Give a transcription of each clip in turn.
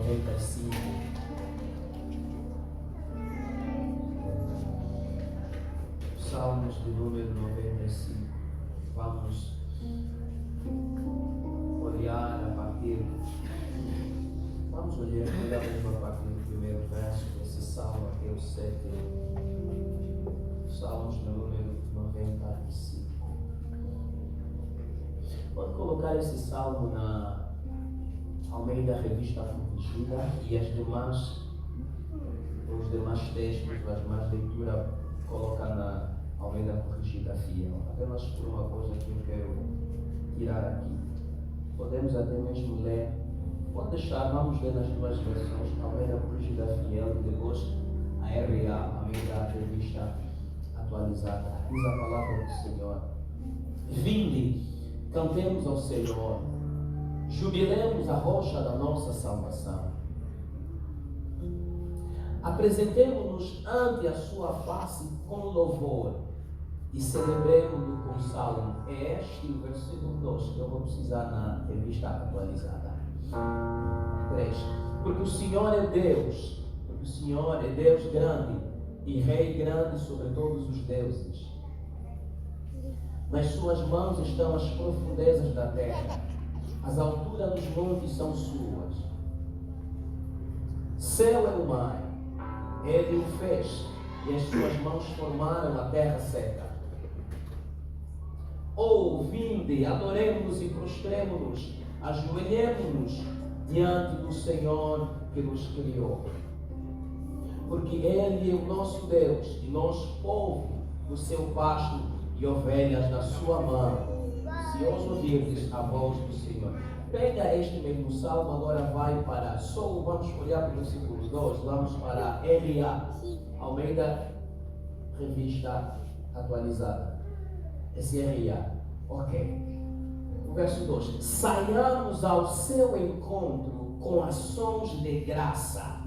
95. Salmos de número 95. Vamos olhar a partir. Vamos olhar mesmo a partir do primeiro verso desse salmo aqui, o 7. Salmos de número 95. Pode colocar esse salmo na Almeida Revista Corrigida e os demais textos, as demais leituras, coloca na Almeida Corrigida Fiel. Apenas por uma coisa que eu quero tirar aqui. Podemos até mesmo ler, pode deixar, vamos ler nas duas versões, Almeida Corrigida Fiel e depois a RA, Almeida Revista Atualizada. Diz a palavra do Senhor: vinde, cantemos ao Senhor, jubilemos a rocha da nossa salvação. Apresentemo-nos ante a sua face com louvor e celebremos-no com salmo. É este o versículo 2 que eu vou precisar na revista atualizada. 3. Porque o Senhor é Deus, porque o Senhor é Deus grande e Rei grande sobre todos os deuses. Nas suas mãos estão as profundezas da terra, as alturas dos montes são suas. Céu é o mar, ele o fez, e as suas mãos formaram a terra seca. Vinde, adoremos e prostremo-nos, ajoelhemo-nos diante do Senhor que nos criou. Porque Ele é o nosso Deus, e nós, povo do seu pasto e ovelhas na sua mão, se os ouvirdes a voz do Senhor. Pega este mesmo salmo, agora vai para, vamos olhar para o versículo 2, vamos para RA, Almeida Revista Atualizada. Esse RA, ok. O verso 2: saiamos ao seu encontro com ações de graça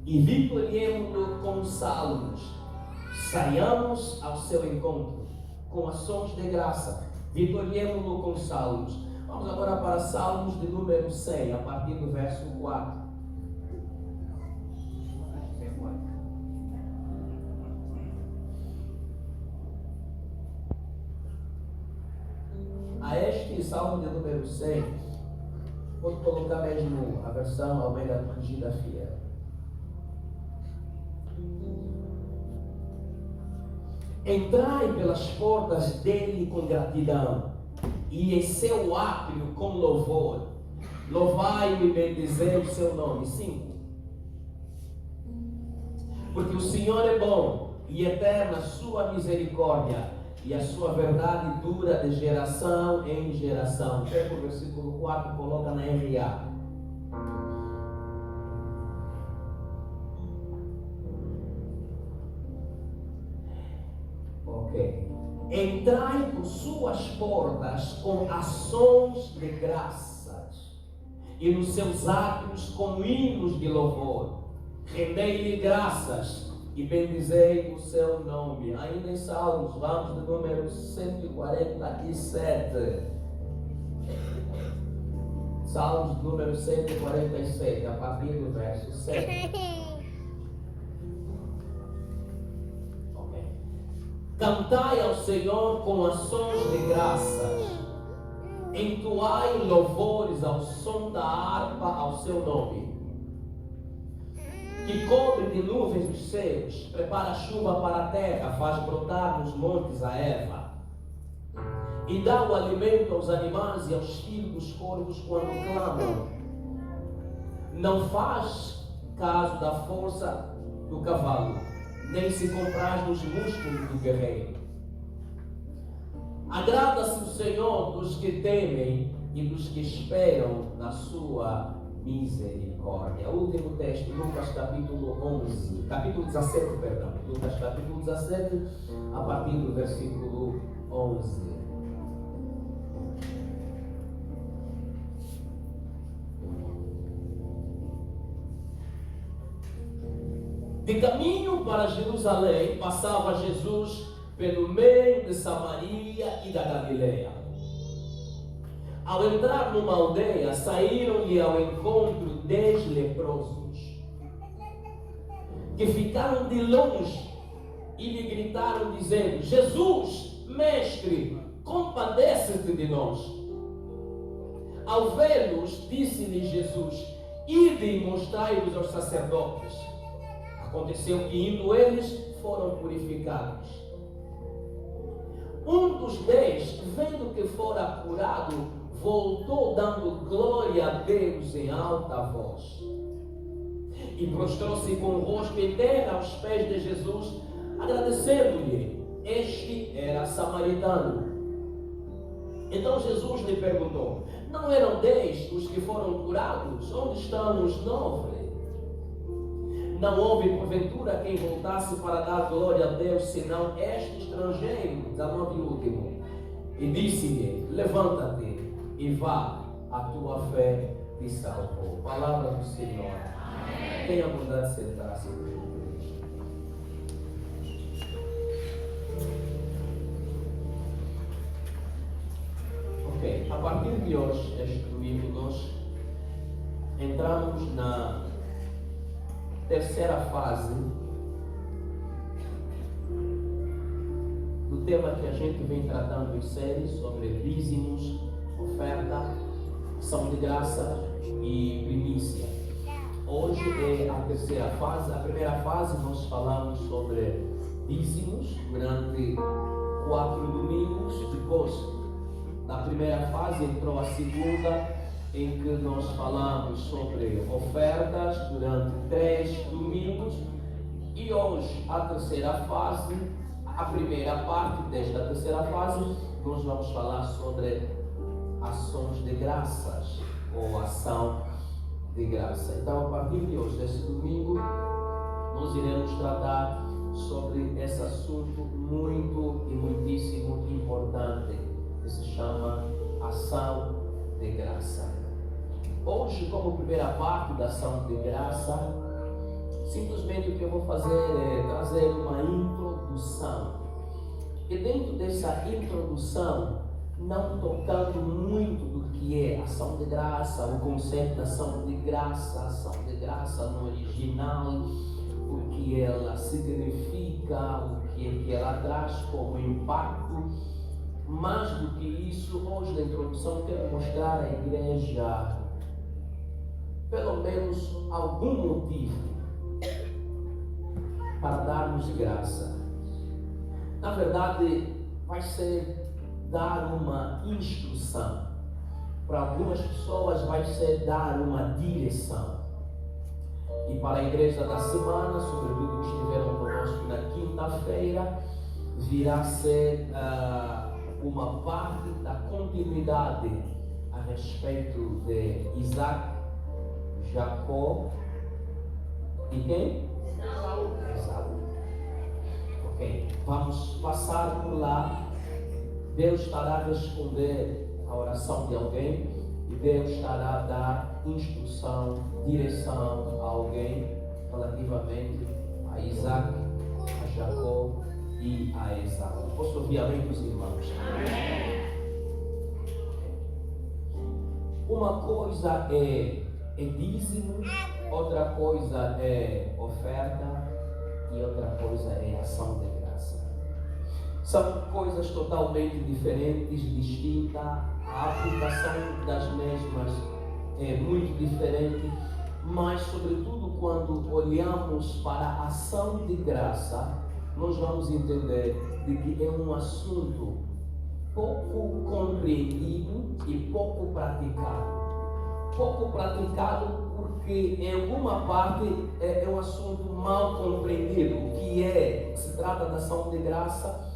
e vitoriemo-no com salmos. Saiamos ao seu encontro com ações de graça, vitoriemo-no com salmos. Vamos agora para Salmos de número 100, a partir do verso 4. A este Salmo de número 100, vou colocar mesmo a versão Almeida Corrigida Fiel. Entrai pelas portas dele com gratidão, e em seu átrio com louvor. Louvai-o e bendizei o seu nome. 5. Porque o Senhor é bom e eterna a sua misericórdia, e a sua verdade dura de geração em geração. Pega o versículo 4, coloca na RA. Ok. Entrai por suas portas com ações de graças, e nos seus átrios com hinos de louvor. Rendei-lhe graças e bendizei o seu nome. Ainda em Salmos, vamos do número 147. Salmos número 147, a partir do verso 7. Cantai ao Senhor com ações de graças, entoai louvores ao som da harpa ao seu nome, que cobre de nuvens os céus, prepara a chuva para a terra, faz brotar nos montes a erva, e dá o alimento aos animais e aos filhos dos corvos quando clamam. Não faz caso da força do cavalo, nem se compraz nos músculos do guerreiro. Agrada-se o Senhor dos que temem e dos que esperam na sua misericórdia. O último texto, Lucas capítulo 17, perdão. Lucas capítulo 17, a partir do versículo 11. De caminho para Jerusalém, passava Jesus pelo meio de Samaria e da Galileia. Ao entrar numa aldeia, saíram-lhe ao encontro 10 leprosos que ficaram de longe e lhe gritaram dizendo: Jesus, mestre, compadece-te de nós. Ao vê-los, disse-lhe Jesus: ide e mostrai-vos aos sacerdotes. Aconteceu que, indo eles, foram purificados. Um dos 10, vendo que fora curado, voltou dando glória a Deus em alta voz. E prostrou-se com o rosto em terra aos pés de Jesus, agradecendo-lhe. Este era samaritano. Então Jesus lhe perguntou: não eram 10 os que foram curados? Onde estão os 9? Não houve porventura quem voltasse para dar glória a Deus, senão este estrangeiro, 19 e último. E disse-lhe: levanta-te e vá, a tua fé te salvou. Palavra do Senhor. Amém. Tenha a bondade de sentar-se. Ok, a partir de hoje, este domingo, nós entramos na terceira fase do tema que a gente vem tratando em série sobre dízimos, oferta, ação de graça e primícia. Hoje é a terceira fase. A primeira fase nós falamos sobre dízimos durante 4 domingos. Depois da primeira fase entrou a segunda, em que nós falamos sobre ofertas durante 3 domingos, e hoje a terceira fase, a primeira parte desta terceira fase, nós vamos falar sobre ações de graças ou ação de graça. Então, a partir de hoje, deste domingo, nós iremos tratar sobre esse assunto muito e muitíssimo importante, que se chama ação de graça. Hoje, como primeira parte da ação de graça, simplesmente o que eu vou fazer é trazer uma introdução. E dentro dessa introdução, não tocando muito do que é ação de graça, o conceito da ação de graça no original, o que ela significa, o que ela traz como impacto. Mais do que isso, hoje na introdução quero mostrar à igreja pelo menos algum motivo para darmos graça. Na verdade, vai ser dar uma instrução. Para algumas pessoas vai ser dar uma direção. E para a igreja da semana, sobretudo que estiveram conosco na quinta-feira, virá ser uma parte da continuidade a respeito de Isaac, Jacó e quem? Esaú. Ok, vamos passar por lá. Deus estará a responder a oração de alguém e Deus estará a dar instrução, direção a alguém relativamente a Isaac, a Jacó e a Esaú. Posso ouvir amém dos irmãos? Amém. Uma coisa é dízimo, outra coisa é oferta e outra coisa é ação de graça. São coisas totalmente diferentes, distintas. A aplicação das mesmas é muito diferente, mas sobretudo quando olhamos para a ação de graça, nós vamos entender de que é um assunto pouco compreendido e pouco praticado. Pouco praticado porque em alguma parte é um assunto mal compreendido, o que se trata da ação de graça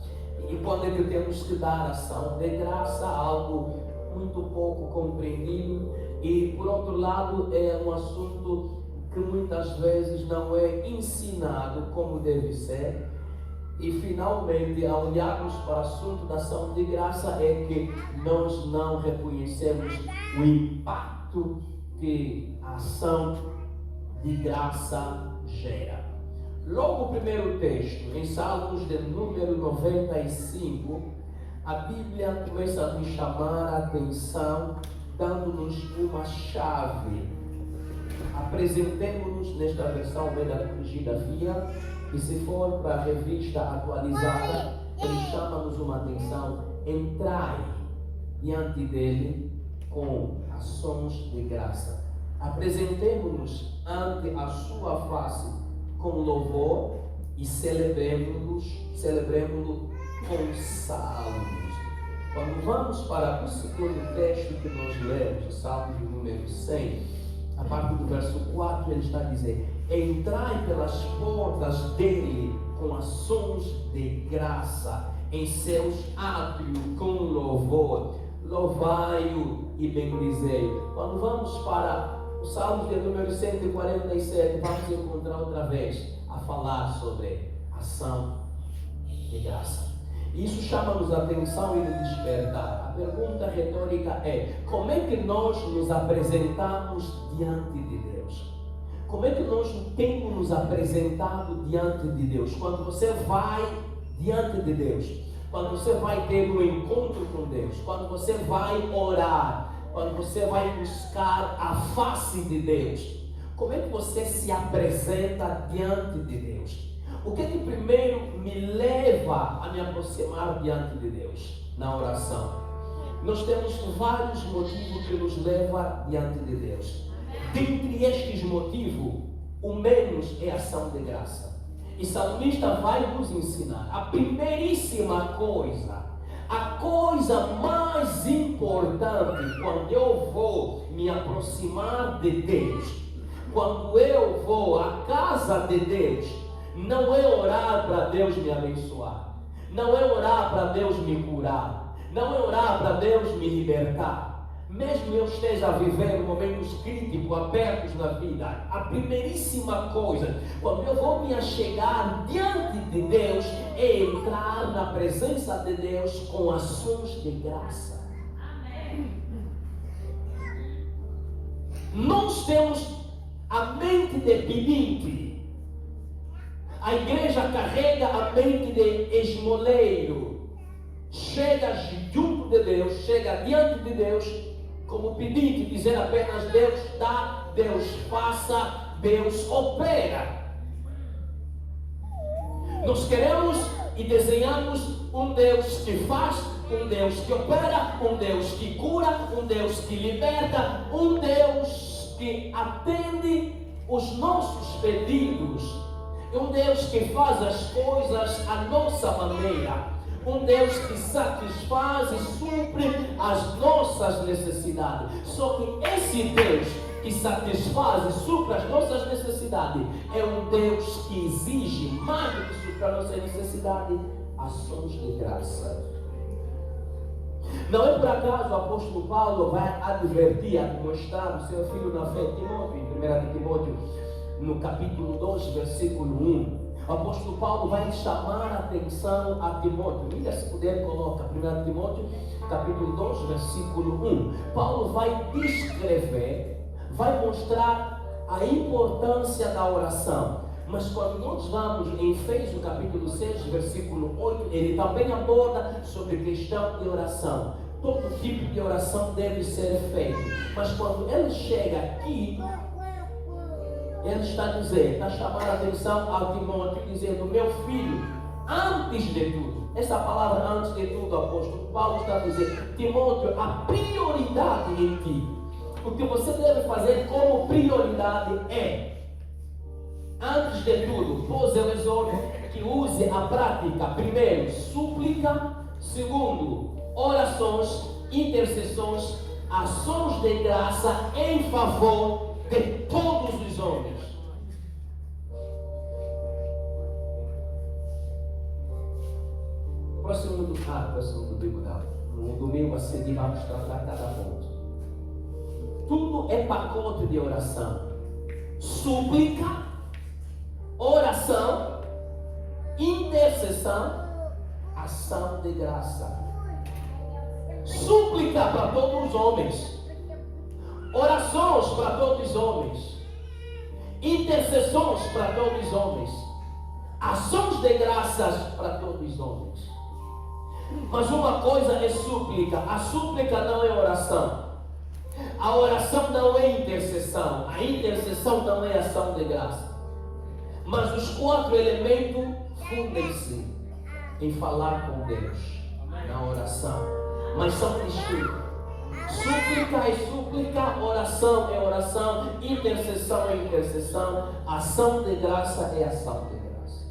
e quando é que temos que dar ação de graça, algo muito pouco compreendido, e por outro lado é um assunto que muitas vezes não é ensinado como deve ser. E finalmente, ao olharmos para o assunto da ação de graça, é que nós não reconhecemos o impacto que a ação de graça gera. Logo o primeiro texto, em Salmos de número 95, a Bíblia começa a nos chamar a atenção, dando-nos uma chave Apresentemos-nos nesta versão bem corrigida via, e se for para a revista atualizada, ele chama-nos uma atenção: entrai diante dele com ações de graça. Apresentemos-nos ante a sua face com louvor e celebremos-lo com salmos. Quando vamos para o segundo texto que nós lemos, o Salmo de número 100, a partir do verso 4, ele está a dizer: entrai pelas portas dele com ações de graça, em seus átrios com louvor, louvai-o e bendizei-o. Quando vamos para o Salmo de número 147, vamos encontrar outra vez a falar sobre ação de graça. Isso chama-nos a atenção e nos despertar. A pergunta retórica é: como é que nós nos apresentamos diante de Deus? Como é que nós temos nos apresentado diante de Deus? Quando você vai diante de Deus, quando você vai ter um encontro com Deus, quando você vai orar, quando você vai buscar a face de Deus, como é que você se apresenta diante de Deus? O que primeiro me leva a me aproximar diante de Deus na oração? Nós temos vários motivos que nos levam diante de Deus. Dentre estes motivos, o menos é ação de graça. E o salmista vai nos ensinar a primeiríssima coisa, a coisa mais importante quando eu vou me aproximar de Deus, quando eu vou à casa de Deus, não é orar para Deus me abençoar, não é orar para Deus me curar, não é orar para Deus me libertar. Mesmo eu esteja vivendo momentos críticos, apertos na vida, a primeiríssima coisa, quando eu vou me achegar diante de Deus, é entrar na presença de Deus com ações de graça. Nós temos a mente de pedinte. A igreja carrega a mente de esmoleiro. Chega junto de Deus, chega diante de Deus como pedinte, dizer apenas: Deus dá, Deus faça, Deus opera. Nós queremos e desenhamos um Deus que faz, um Deus que opera, um Deus que cura, um Deus que liberta, um Deus que atende os nossos pedidos. Um Deus que faz as coisas à nossa maneira. Um Deus que satisfaz e supre as nossas necessidades. Só que esse Deus que satisfaz e supre as nossas necessidades é um Deus que exige, mais do que suprir a nossa necessidade, ações de graça. Não é por acaso o apóstolo Paulo vai advertir, admoestar o seu filho na fé, Timóteo, em 1 Timóteo, no capítulo 2, versículo 1. O apóstolo Paulo vai chamar a atenção a Timóteo. Ainda se puder, coloca 1 Timóteo, capítulo 2, versículo 1. Paulo vai descrever, vai mostrar a importância da oração. Mas quando nós vamos em Efésios, capítulo 6, versículo 8, ele também aborda sobre a questão de oração. Todo tipo de oração deve ser feito. Mas quando ele chega aqui, ele está dizendo, está chamando a atenção a Timóteo, dizendo: meu filho, antes de tudo, essa palavra antes de tudo, o apóstolo Paulo está dizendo: Timóteo, a prioridade em ti, o que você deve fazer como prioridade é, antes de tudo, pois eu exorto que use a prática, primeiro, súplica, segundo, orações, intercessões, ações de graça em favor de todos os homens. Próximo domingo, no domingo a seguir vamos tratar cada ponto. Tudo é pacote de oração: súplica, oração, intercessão, ação de graça. Súplica para todos os homens, orações para todos os homens, intercessões para todos os homens, ações de graças para todos os homens. Mas uma coisa é súplica: a súplica não é oração, a oração não é intercessão. oração. A intercessão também é ação de graça. Mas os 4 elementos fundem-se em falar com Deus na oração. Mas são distintos. Súplica é súplica, oração é oração, intercessão é intercessão, ação de graça é ação de graça.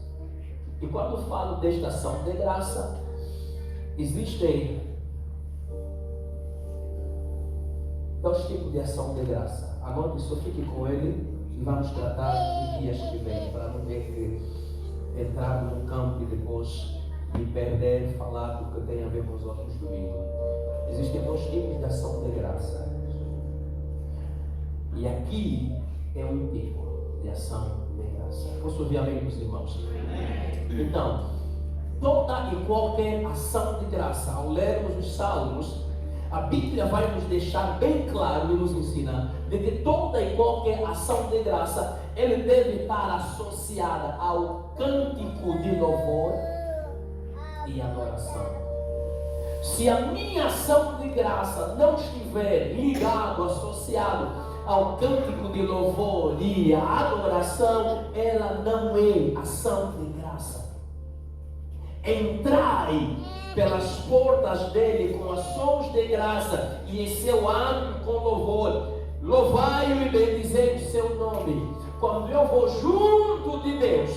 E quando falo desta ação de graça, existem 2 tipos de ação de graça. Agora só fique com ele e vamos tratar dos dias que vêm, para não ter que entrar num campo e depois me perder, falar do que tem a ver com os outros domingos. Existem 2 tipos de ação de graça. E aqui é um tipo de ação de graça. Posso ouvir amém dos irmãos? Então, toda e qualquer ação de graça, ao lermos os Salmos, a Bíblia vai nos deixar bem claro e nos ensinar de que toda e qualquer ação de graça, ele deve estar associada ao cântico de louvor e adoração. Se a minha ação de graça não estiver ligado, associado ao cântico de louvor e à adoração, ela não é ação de graça. Entrai pelas portas dele com ações de graça e em seu âmbito com louvor. Louvai-o e bendizei o seu nome. Quando eu vou junto de Deus,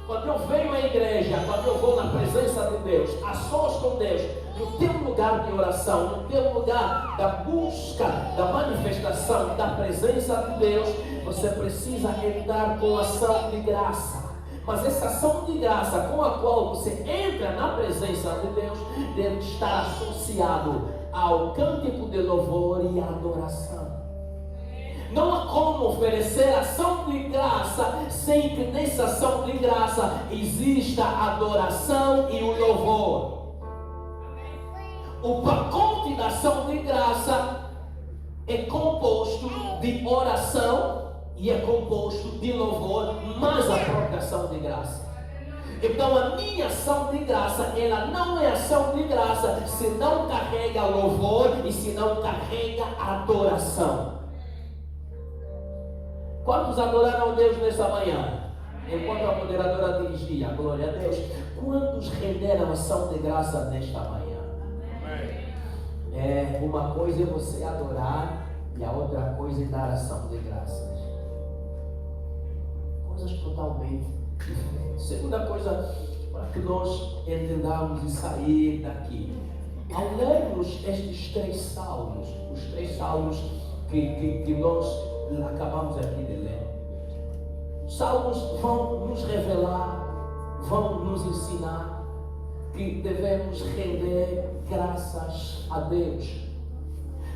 quando eu venho à igreja, quando eu vou na presença de Deus, a sós com Deus, no teu lugar de oração, no teu lugar da busca, da manifestação da presença de Deus, você precisa entrar com ação de graça. Mas essa ação de graça com a qual você entra na presença de Deus deve estar associado ao cântico de louvor e adoração. Não há como oferecer ação de graça sem que nessa ação de graça exista a adoração e o louvor. O pacote da ação de graça é composto de oração e é composto de louvor, mais a própria ação de graça. Então a minha ação de graça, ela não é ação de graça se não carrega louvor e se não carrega adoração. Quantos adoraram a Deus nessa manhã? Enquanto a moderadora dirigia, glória a Deus. Quantos renderam ação de graça nesta manhã? Uma coisa é você adorar e a outra coisa é dar ação de graças. Coisas totalmente diferentes. Segunda coisa, para que nós entendamos e sair daqui. Ao lermos estes 3 salmos, os 3 salmos que nós acabamos aqui de ler, os salmos vão nos revelar, vão nos ensinar que devemos render graças a Deus.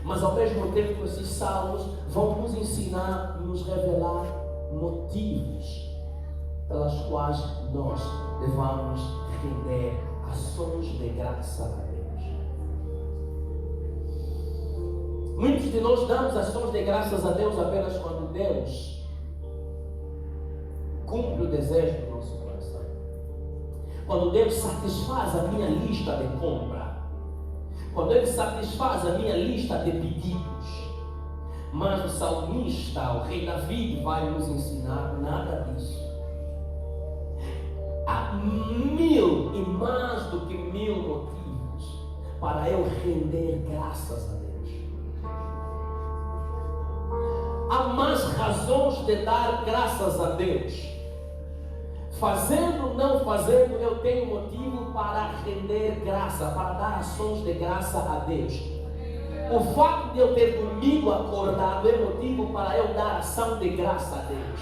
Mas ao mesmo tempo esses salmos vão nos ensinar, nos revelar motivos pelas quais nós devemos render ações de graça a Deus. Muitos de nós damos ações de graças a Deus apenas quando Deus cumpre o desejo do nosso coração. Quando Deus satisfaz a minha lista de compra. Quando Ele satisfaz a minha lista de pedidos. Mas o salmista, o rei Davi, vai nos ensinar nada disso. Há 1000 e mais do que 1000 motivos para eu render graças a Deus. Há mais razões de dar graças a Deus. Fazendo ou não fazendo, eu tenho motivo para render graça, para dar ações de graça a Deus. O fato de eu ter domingo acordado é motivo para eu dar ação de graça a Deus.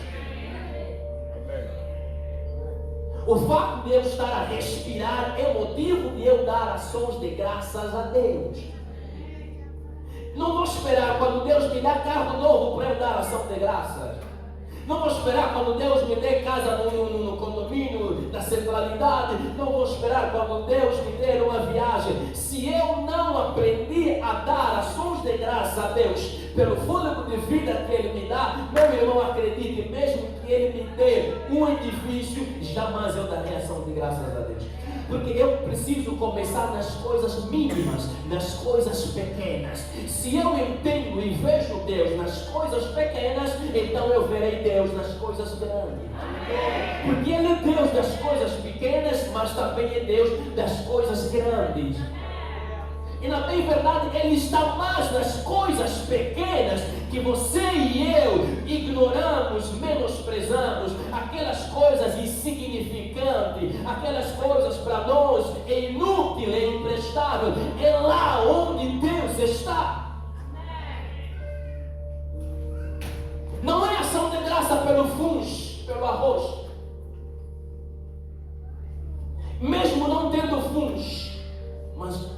O fato de eu estar a respirar é motivo de eu dar ações de graças a Deus. Não vou esperar quando Deus me dá carro novo para eu dar ação de graças. Não vou esperar quando Deus me dê casa no condomínio da centralidade. Não vou esperar quando Deus me dê uma viagem. Se eu não aprendi a dar ações de graça a Deus pelo fôlego de vida que Ele me dá, meu irmão, acredite, mesmo que Ele me dê um edifício, jamais eu darei ação de graças a Deus. Porque eu preciso começar nas coisas mínimas, nas coisas pequenas. Se eu entendo e vejo Deus nas coisas pequenas, então eu verei Deus nas coisas grandes. Porque Ele é Deus das coisas pequenas, mas também é Deus das coisas grandes. E na bem verdade, Ele está mais nas coisas pequenas que você e eu ignoramos, menosprezamos, aquelas coisas insignificantes, aquelas coisas para nós é inútil, é imprestável. É lá onde Deus está. Não é ação de graça pelo fungo, pelo arroz. Mesmo não tendo fungo, mas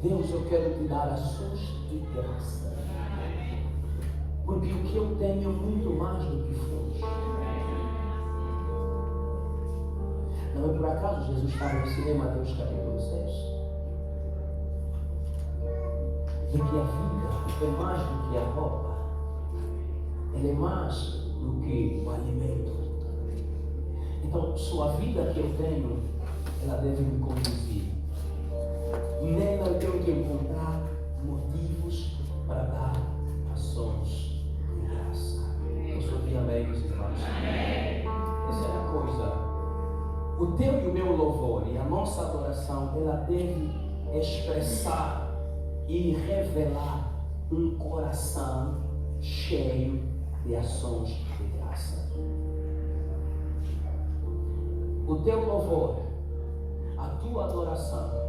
Deus, eu quero te dar ações de graça. Porque o que eu tenho é muito mais do que fundos. Não é por acaso Jesus estava ensinando em Mateus capítulo 6. De que a vida é mais do que a roupa. Ela é mais do que o alimento. Então, sua vida que eu tenho, ela deve me conduzir. Nela eu tenho que encontrar motivos para dar ações de graça. Posso ouvir amém, meus irmãos? Essa é a coisa. O teu e o meu louvor e a nossa adoração, ela deve expressar e revelar um coração cheio de ações de graça. O teu louvor, a tua adoração,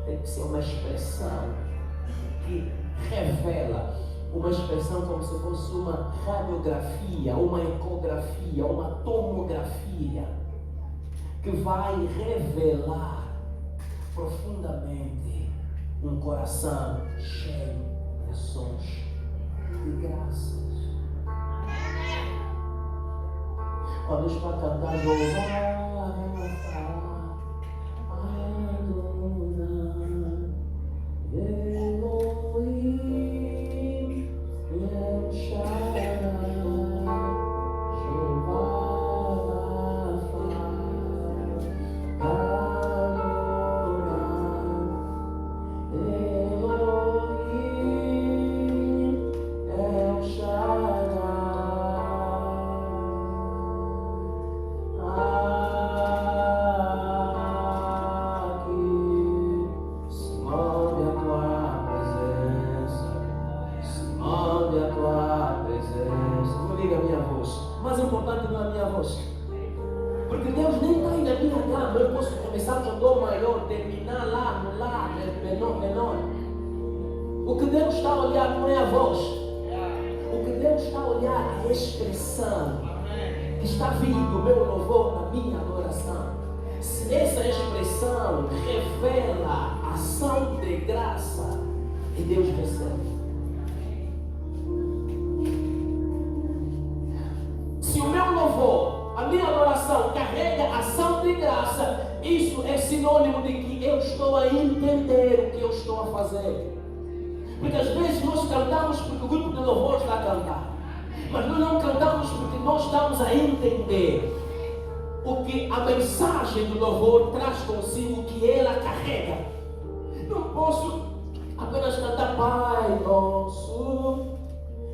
tem que ser uma expressão que revela, uma expressão como se fosse uma radiografia, uma ecografia, uma tomografia, que vai revelar profundamente um coração cheio de ações de graças. Quando os para cantar, o que Deus está a olhar não é a voz. O que Deus está a olhar é a expressão que está vindo do meu louvor, da minha adoração. Se essa expressão revela ação de graça, e Deus recebe. Se o meu louvor, a minha adoração carrega ação de graça, isso é sinônimo de que eu estou a entender o que eu estou a fazer. Porque às vezes nós cantamos porque o grupo de louvor está a cantar, mas nós não cantamos porque nós estamos a entender o que a mensagem do louvor traz consigo, o que ela carrega. Não posso apenas cantar Pai Nosso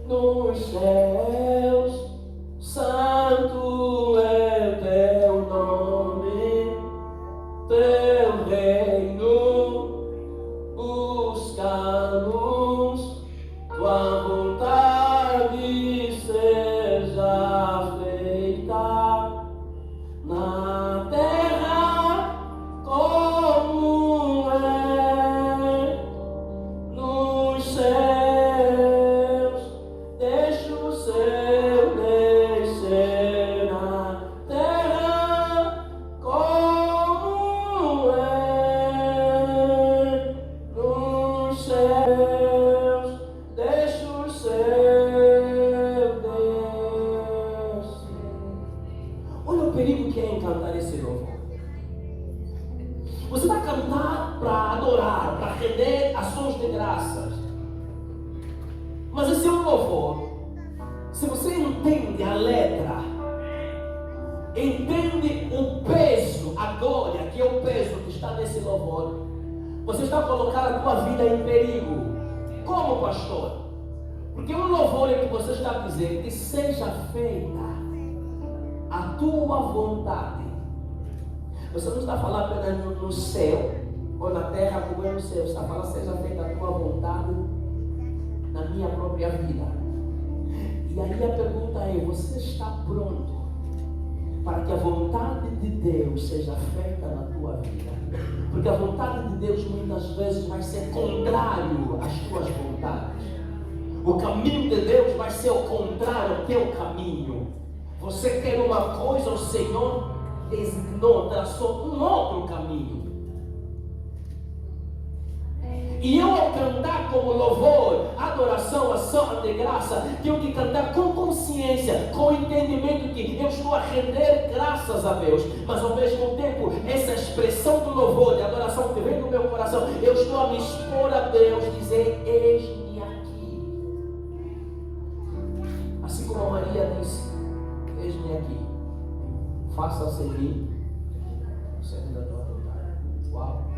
nos céus, santo é o teu nome, teu reino buscamos, tua vontade seja feita na terra como é nos céus. Deixa o céu descer na terra como é nos céus. Deixa o céu descer. Olha o perigo que é em cantar esse louvor. Você vai cantar para adorar, para render ações de graças. Mas esse é um louvor. Se você entende a letra, entende o peso, a glória que é o peso está nesse louvor, você está colocando a tua vida em perigo. Como, pastor? Porque o louvor é que você está dizendo que seja feita a tua vontade. Você não está falando apenas no céu ou na terra como é no céu. Você está falando seja feita a tua vontade na minha própria vida. E aí a pergunta é, você está pronto para que a vontade de Deus seja feita na tua vida? Porque a vontade de Deus muitas vezes vai ser contrário às tuas vontades. O caminho de Deus vai ser o contrário ao teu caminho. Você quer uma coisa, o Senhor designou, traçou um outro caminho. E eu, ao cantar como louvor, adoração, ação de graça, tenho que cantar com consciência, com entendimento que eu estou a render graças a Deus, mas ao mesmo tempo, essa expressão do louvor, de adoração que vem do meu coração, eu estou a me expor a Deus, dizer, eis-me aqui. Assim como a Maria disse, eis-me aqui, faça-se em mim, segundo a tua vontade. Uau!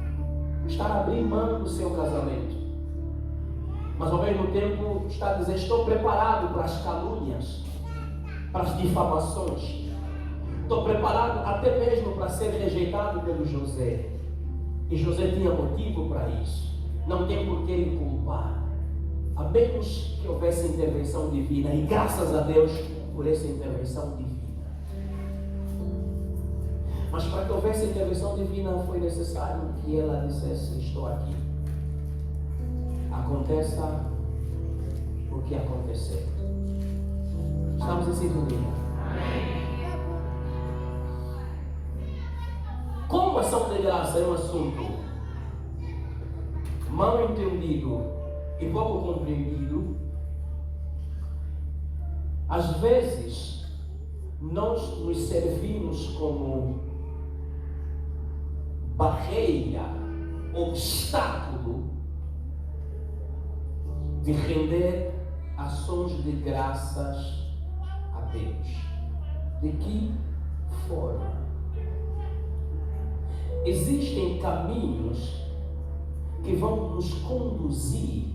Estar abrindo mão do seu casamento, mas ao mesmo tempo está a dizer, estou preparado para as calúnias, para as difamações, estou preparado até mesmo para ser rejeitado pelo José, e José tinha motivo para isso, não tem por que lhe culpar, a menos que houvesse intervenção divina, e graças a Deus por essa intervenção divina. Mas para que houvesse intervenção divina foi necessário que ela dissesse, estou aqui. Aconteça o que acontecer. Estamos em sintonia. Como ação de graça é um assunto mal entendido e pouco compreendido, às vezes nós nos servimos como barreira, obstáculo de render ações de graças a Deus. De que forma? Existem caminhos que vão nos conduzir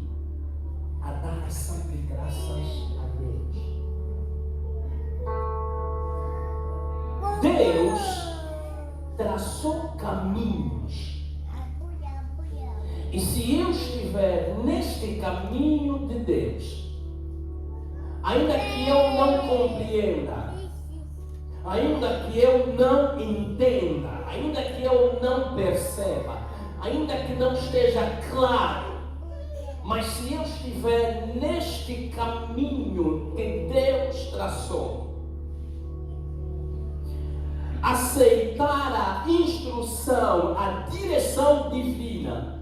a dar ação de graças a Deus. Deus traçou caminhos, e se eu estiver neste caminho de Deus, ainda que eu não compreenda, ainda que eu não entenda, ainda que eu não perceba, ainda que não esteja claro, mas se eu estiver neste caminho que Deus traçou, aceitar a instrução, a direção divina,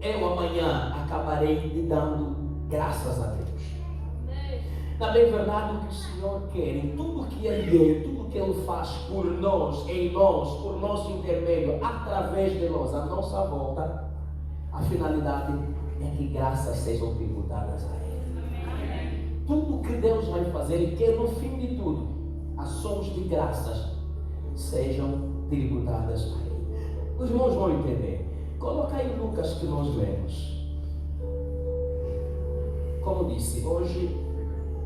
eu amanhã acabarei lhe dando graças a Deus. Na bem verdade, o que o Senhor quer, em tudo que Ele é, tudo que Ele faz por nós, em nós, por nosso intermédio, através de nós, a nossa volta, a finalidade é que graças sejam tributadas a Ele. Tudo que Deus vai fazer e que no fim de tudo, ações de graças sejam tributadas a Ele. Os irmãos vão entender. Coloca aí Lucas que nós lemos. Como disse, hoje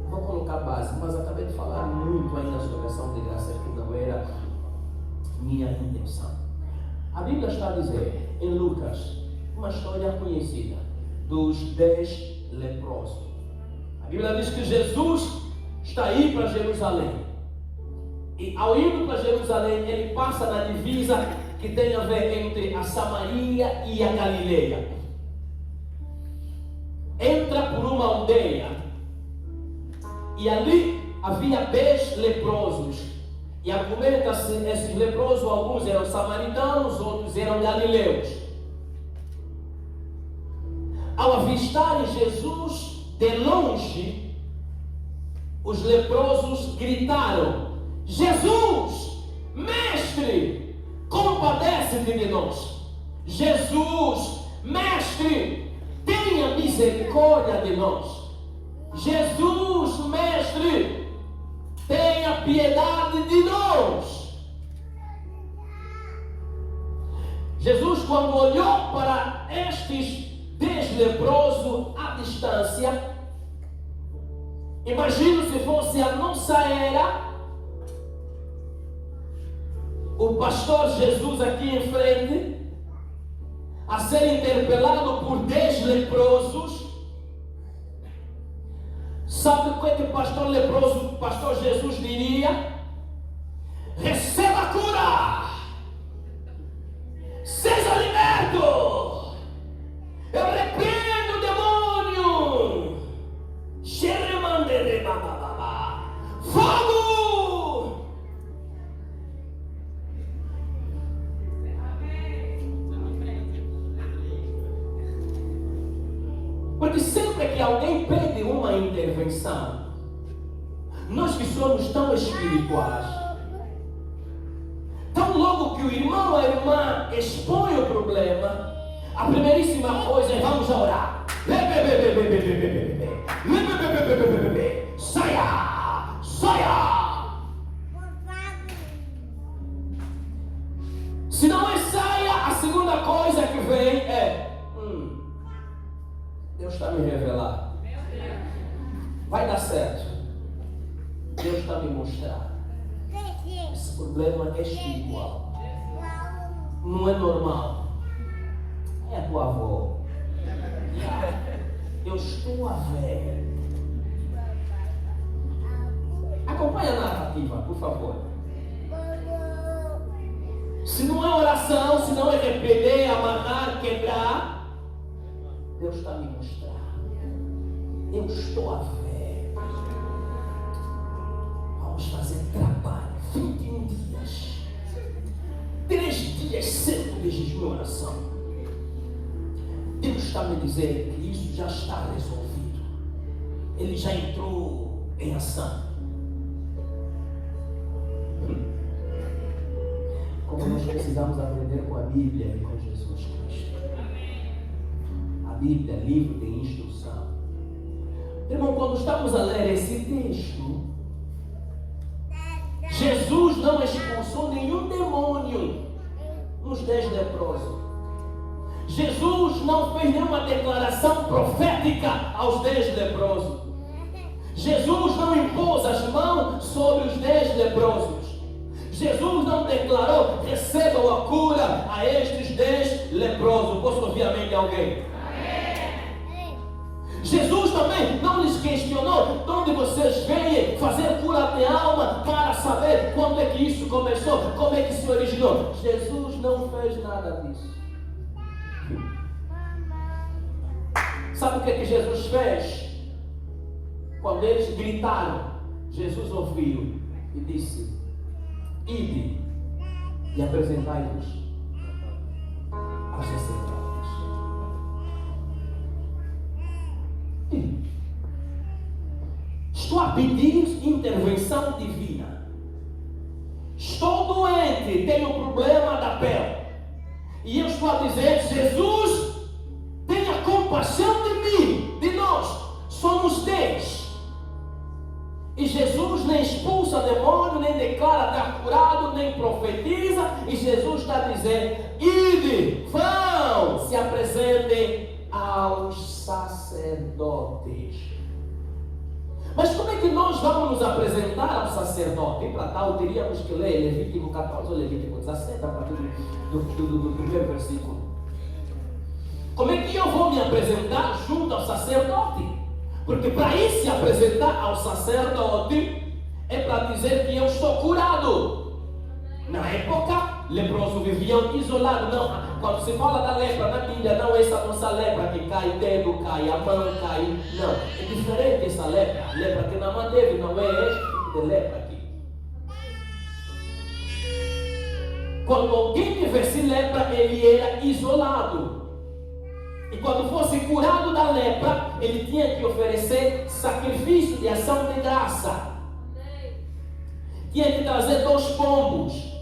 vou colocar base, mas acabei de falar muito ainda sobre a ação de graças, que não era minha intenção. A Bíblia está a dizer em Lucas uma história conhecida dos 10 leprosos. A Bíblia diz que Jesus está aí para Jerusalém. E ao ir para Jerusalém, ele passa na divisa que tem a ver entre a Samaria e a Galileia. Entra por uma aldeia e ali havia 10 leprosos. E argumenta-se, esses leprosos, alguns eram samaritanos, outros eram galileus. Ao avistarem Jesus de longe, os leprosos gritaram: Jesus, mestre, compadece-te de nós. Jesus, mestre, tenha misericórdia de nós. Jesus, mestre, tenha piedade de nós. quando olhou para estes 10 leprosos à distância, imagino se fosse a nossa era, o pastor Jesus aqui em frente, a ser interpelado por 10 leprosos. Sabe o que é que o pastor leproso, o pastor Jesus diria? Receba a cura! Seja liberto! Eu repreendo o demônio! Fogo! Porque sempre que alguém pede uma intervenção, nós que somos tão espirituais, tão logo que o irmão ou a irmã expõe o problema, a primeiríssima coisa é: vamos orar. Saia! Saia! Se não é saia, a segunda coisa que vem é: Deus está me revelando. Vai dar certo. Deus está me mostrando. Esse problema é espiritual. Não é normal. É a tua avó. Eu estou a ver. Acompanhe a narrativa, por favor. Se não é oração, se não é repreender, amarrar, quebrar, Deus está me mostrando. Eu estou a ver. Vamos fazer trabalho. 21 dias. 3 dias sendo de jejum e oração. Deus está me dizendo que isso já está resolvido. Ele já entrou em ação. Como nós precisamos aprender com a Bíblia e com Jesus Cristo. A Bíblia é livro de instrução. Irmão, quando estamos a ler esse texto, Jesus não expulsou nenhum demônio nos 10 leprosos. Jesus não fez nenhuma declaração profética aos 10 leprosos. Jesus não impôs as mãos sobre os 10 leprosos. Jesus não declarou: recebam a cura a estes 10 leprosos. Posso ouvir amém de alguém? Amém. Jesus também não lhes questionou: de onde vocês vêm fazer cura de alma, para saber quando é que isso começou, como é que se originou. Jesus não fez nada disso. Sabe o que é que Jesus fez? Quando eles gritaram, Jesus ouviu e disse: ide e apresentai-vos aos sacerdotes. Estou a pedir intervenção divina. Estou doente, tenho problema da pele. E eu estou a dizer: Jesus, tenha compaixão de mim, de nós. Somos 10. E Jesus nem expulsa demônio, nem declara estar curado, nem profetiza. E Jesus está dizendo: ide, vão, se apresentem aos sacerdotes. Mas como é que nós vamos nos apresentar ao sacerdote? Para tal, teríamos que ler Levítico 14 ou Levítico 17, a partir do primeiro versículo. Como é que eu vou me apresentar junto ao sacerdote? Porque para ir se apresentar ao sacerdote é para dizer que eu estou curado. Na época, leprosos viviam isolados. Não, quando se fala da lepra na Bíblia, não é essa nossa lepra que cai o dedo, cai a mão, cai. Não, é diferente essa lepra. A lepra que Naamã teve não é este tipo de lepra aqui. Quando alguém tivesse lepra, ele era isolado. E quando fosse curado da lepra, ele tinha que oferecer sacrifício de ação de graça. Tinha que trazer 2 pombos.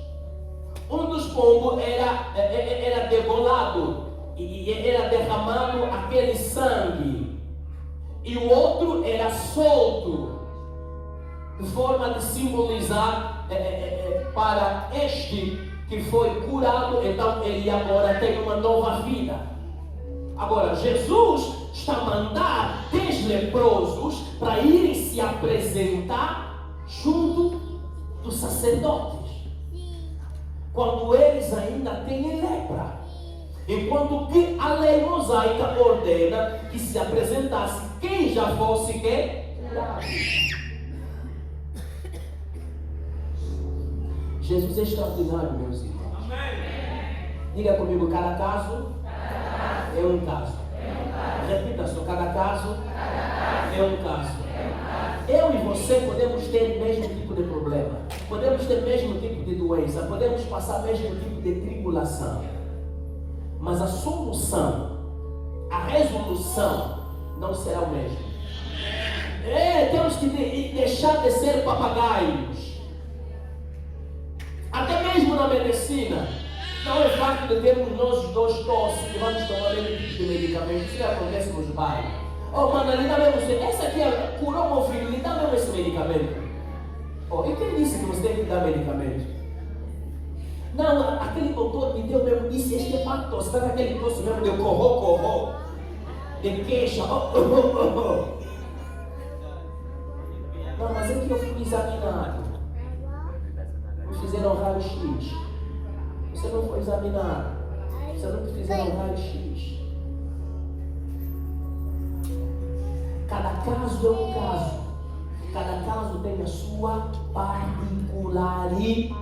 Um dos pombos era degolado e era derramado aquele sangue. E o outro era solto, de forma de simbolizar para este que foi curado, então ele agora tem uma nova vida. Agora, Jesus está a mandar 10 leprosos para irem se apresentar junto dos sacerdotes, quando eles ainda têm lepra. Enquanto que a lei mosaica ordena que se apresentasse quem já fosse curado. Jesus é extraordinário, meus irmãos. Diga comigo, cada caso é um caso. Repita só, cada caso é um caso. Eu e você podemos ter o mesmo tipo de problema, podemos ter o mesmo tipo de doença, podemos passar o mesmo tipo de tribulação, mas a solução, a resolução não será o mesmo. Temos que deixar de ser papagaios. Até mesmo na medicina, não é facto de termos nós dois tosse que vamos tomar o mesmo tipo de medicamento. Isso acontece nos bairros. Oh, mano, lhe dá mesmo, essa aqui curou meu filho, lhe dá mesmo esse medicamento. Oh, e quem disse que você tem que dar medicamento? Não, aquele doutor me deu mesmo, disse, este é para tosse, sabe aquele tosse mesmo de corro, de queixa, Não, mas é que eu fui examinado. Me fizeram raio-x. Você não foi examinado. Você não fizeram raio-x. Cada caso é um caso. Cada caso tem a sua particularidade.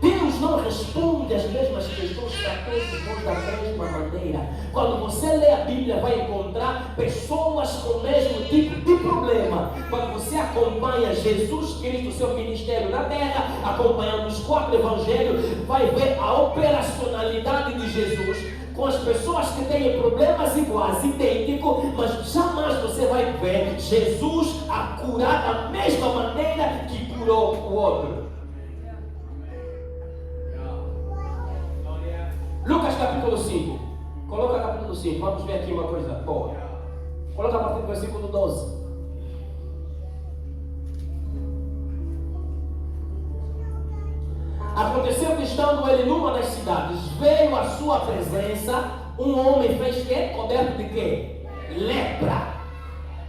Deus não responde as mesmas questões para todos nós da mesma maneira. Quando você lê a Bíblia, vai encontrar pessoas com o mesmo tipo de problema. Quando você acompanha Jesus Cristo, seu ministério na terra, acompanhando os 4 evangelhos, vai ver a operacionalidade de Jesus com as pessoas que têm problemas iguais, idênticos, mas jamais você vai ver Jesus a curar da mesma maneira que curou o outro. Lucas capítulo 5. Coloca capítulo 5. Vamos ver aqui uma coisa boa. Coloca a partir do versículo 12. Aconteceu que, estando ele numa das cidades, veio à sua presença um homem, fez quê? Coberto de quê? Lepra.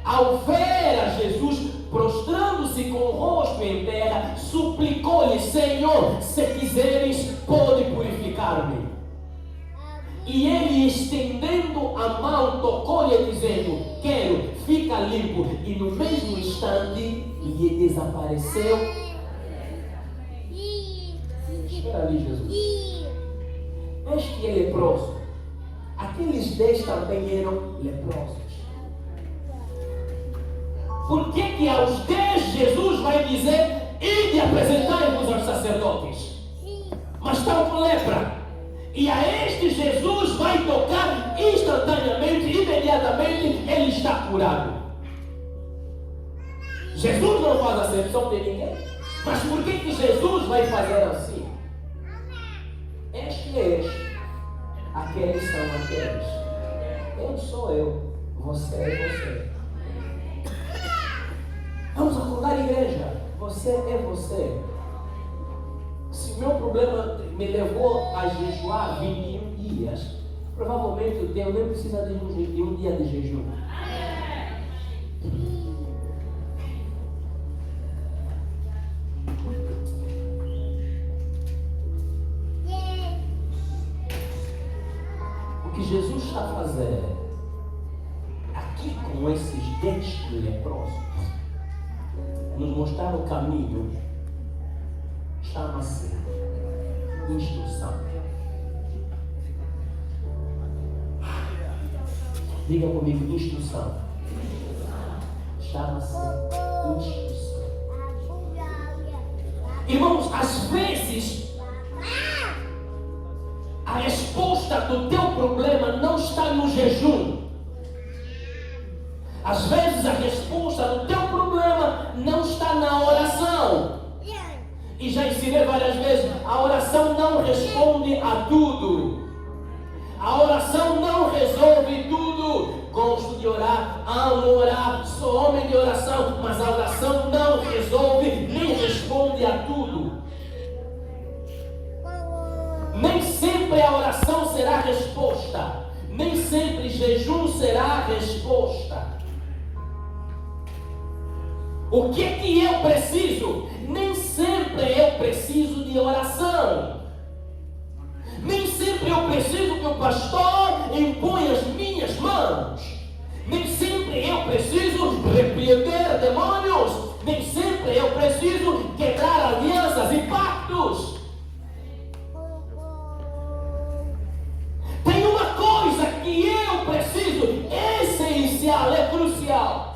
Ao ver a Jesus, prostrando-se com o rosto em terra, suplicou-lhe: Senhor, se quiseres, pode purificar-me. E ele, estendendo a mão, tocou-lhe, dizendo: quero, fica limpo. E no mesmo instante lhe desapareceu. Espera ali, Jesus. Este é leproso. Aqueles 10 também eram leprosos. Por que aos 10 Jesus vai dizer: ide apresentai-vos aos sacerdotes? Mas estão com lepra. E a este Jesus vai tocar instantaneamente, imediatamente, ele está curado. Jesus não faz acepção de ninguém. Mas por que Jesus vai fazer assim? Este é este. Aqueles são aqueles. Eu sou eu. Você é você. Vamos acordar, igreja. Você é você. Se o meu problema me levou a jejuar 21 dias, provavelmente o teu nem precisa de um dia de jejum. O que Jesus está fazendo aqui com esses 10 leprosos, nos mostrar o caminho, chama-se instrução. Diga comigo, instrução. Chama-se instrução. Irmãos, às vezes a resposta do teu problema não está no jejum. Às vezes a resposta do teu problema não está na oração. E já ensinei várias vezes, a oração não responde a tudo. A oração não resolve tudo. Gosto de orar, amo orar, sou homem de oração, mas a oração não resolve nem responde a tudo. O que eu preciso? Nem sempre eu preciso de oração. Nem sempre eu preciso que o pastor imponha as minhas mãos. Nem sempre eu preciso repreender demônios. Nem sempre eu preciso quebrar alianças e pactos. Tem uma coisa que eu preciso, essencial, é crucial.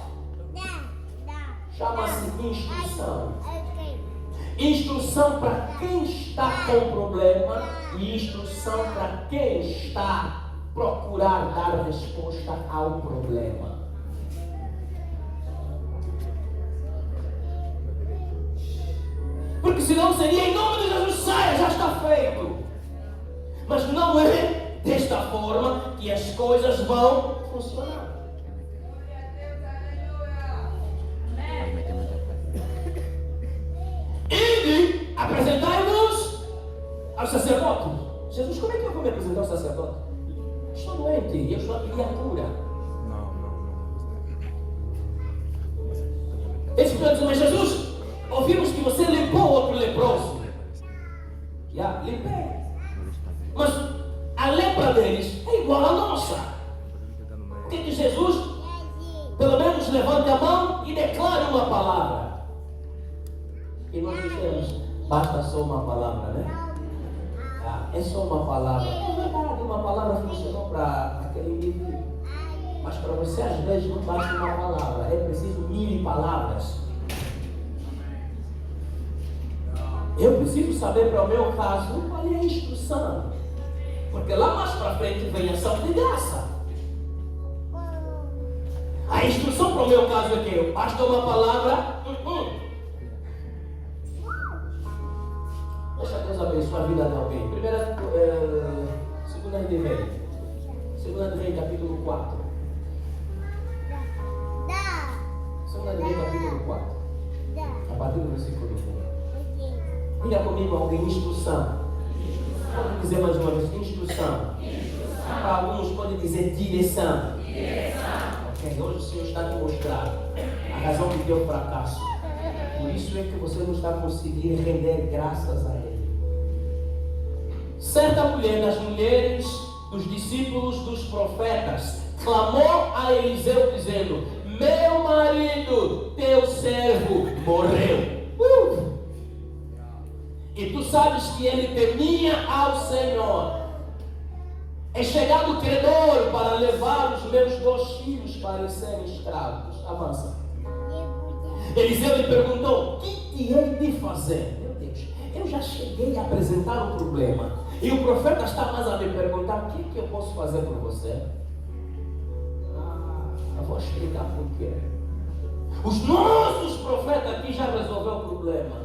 Chama-se instrução. Instrução para quem está com problema e instrução para quem está procurar dar resposta ao problema. Porque senão seria em nome de Jesus, saia, já está feito. Mas não é desta forma que as coisas vão funcionar. E apresentai-vos ao sacerdote. Jesus, como é que eu vou me apresentar ao sacerdote? Estou doente, eu estou a pedir a cura. Eles perguntam, mas Jesus, ouvimos que você limpou outro leproso. Já, limpei. Mas a lepra deles é igual à nossa. O que Jesus, pelo menos levante a mão e declare uma palavra. E nós dizemos, basta só uma palavra, né? É só uma palavra. É verdade, uma palavra funcionou para aquele indivíduo. Mas para você, às vezes, não basta uma palavra. É preciso 1000 palavras. Eu preciso saber para o meu caso qual é a instrução. Porque lá mais para frente vem a ação de graça. A instrução para o meu caso é que basta uma palavra. Deixa Deus abençoar a vida de alguém. Segunda de Reis, capítulo 4. Segunda de Reis, capítulo 4. A partir do versículo 1. Diga comigo alguém, instrução. Pode dizer mais uma vez, instrução. Para alguns pode dizer direção. Ok, hoje o Senhor está te mostrando a razão do teu fracasso. Por isso é que você não está conseguindo render graças a Ele. Certa mulher das mulheres dos discípulos dos profetas clamou a Eliseu dizendo: meu marido, teu servo, morreu. E tu sabes que ele temia ao Senhor. É chegado o credor para levar os meus 2 filhos para serem escravos. Avança. Eliseu lhe perguntou: o que hei de fazer? Meu Deus, eu já cheguei a apresentar o problema. E o profeta está mais a me perguntar: o que eu posso fazer por você? Eu vou explicar por quê. Os nossos profetas aqui já resolveram o problema.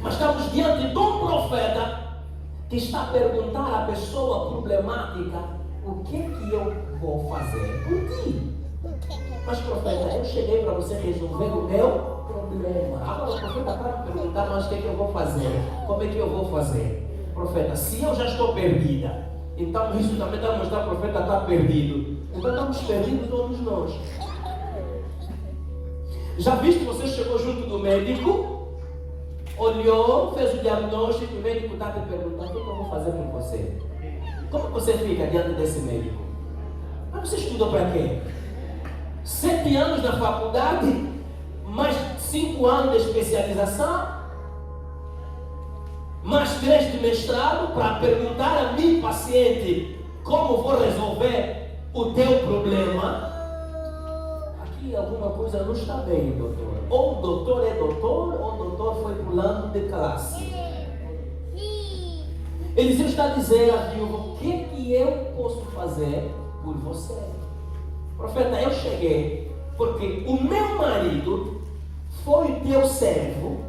Mas estamos diante de um profeta que está a perguntar à pessoa problemática: o que eu vou fazer por ti? Mas profeta, eu cheguei para você resolver o meu problema. Agora o profeta está a perguntar: mas o que eu vou fazer? Como é que eu vou fazer? Profeta, se eu já estou perdida, então isso também está a mostrar que o profeta está perdido. Então estamos perdidos todos nós. Já viste que você chegou junto do médico, olhou, fez o diagnóstico, o médico está te perguntando: o que eu vou fazer por você? Como você fica diante desse médico? Mas você estudou para quê? 7 anos na faculdade, mais 5 anos de especialização, mais 3 de mestrado, para perguntar a mim, paciente, como vou resolver o teu problema? Aqui alguma coisa não está bem, doutor. Ou o doutor é doutor, ou o doutor foi pulando de classe. Eliseu está a dizer à viúva: o que eu posso fazer por você? Profeta, eu cheguei porque o meu marido foi teu servo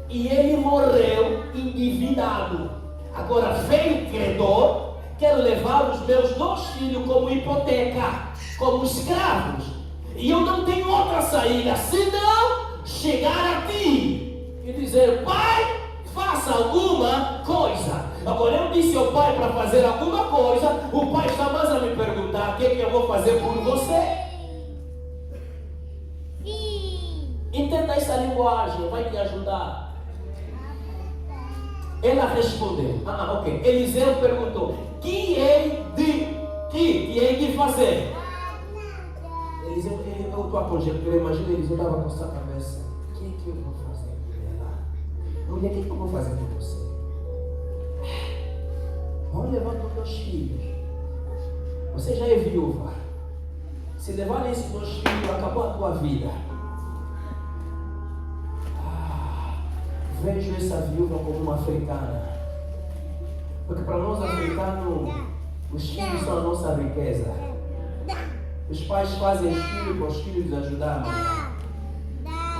e ele morreu endividado. Agora veio o credor, quer levar os meus 2 filhos como hipoteca, como escravos. E eu não tenho outra saída senão chegar a ti e dizer: pai, faça alguma coisa. Agora eu disse ao pai para fazer alguma coisa, o pai está mais a me perguntar: o que eu vou fazer por você? Entenda essa linguagem, vai te ajudar. Ela respondeu, ok. Eliseu perguntou, que hei de fazer? Eliseu, eu estou a conjecturar, imagina Eliseu estava com essa cabeça. O que eu vou fazer com ela? Mulher, o que eu vou fazer com você? Vamos levar os teus filhos. Você já é viúva. Se levarem esses dois filhos, acabou a tua vida. Vejo essa viúva como uma africana. Porque para nós africanos, os filhos são a nossa riqueza. Os pais fazem filhos para os filhos ajudar amanhã.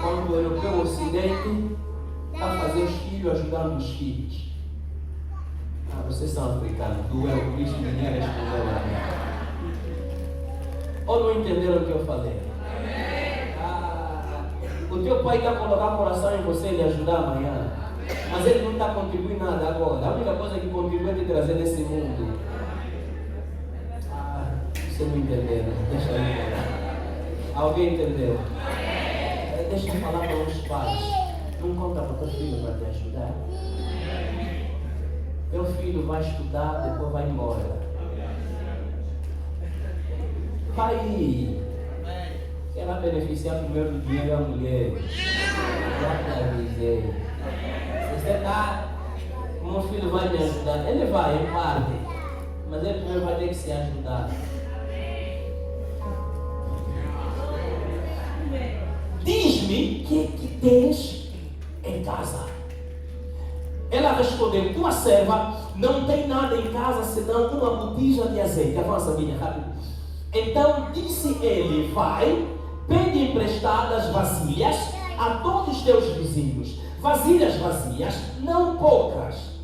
Quando o europeu ocidente está a fazer os filhos ajudando os filhos. Vocês são africanos. Doeu Cristo, ninguém respondeu a mim. Ou não entenderam o que eu falei? O teu pai está colocando coração em você e lhe ajudar amanhã. Mas ele não está contribuindo nada agora. A única coisa que contribui é te trazer nesse mundo. Você não entendeu, deixa eu entender. Alguém entendeu? Deixa eu falar para os pais. Não conta para o teu filho para te ajudar. Teu filho vai estudar, depois vai embora. Vai. Quem vai beneficiar primeiro do dinheiro é a mulher. Já te avisei. Se você está, o meu filho vai me ajudar. Ele vai, em parte. Mas ele primeiro vai ter que se ajudar. Diz-me o que tens em casa. Ela respondeu, tua serva não tem nada em casa senão uma botija de azeite. Avança, minha, rápido. Então disse ele, vai, pede emprestadas vasilhas a todos os teus vizinhos. Vasilhas vazias, não poucas.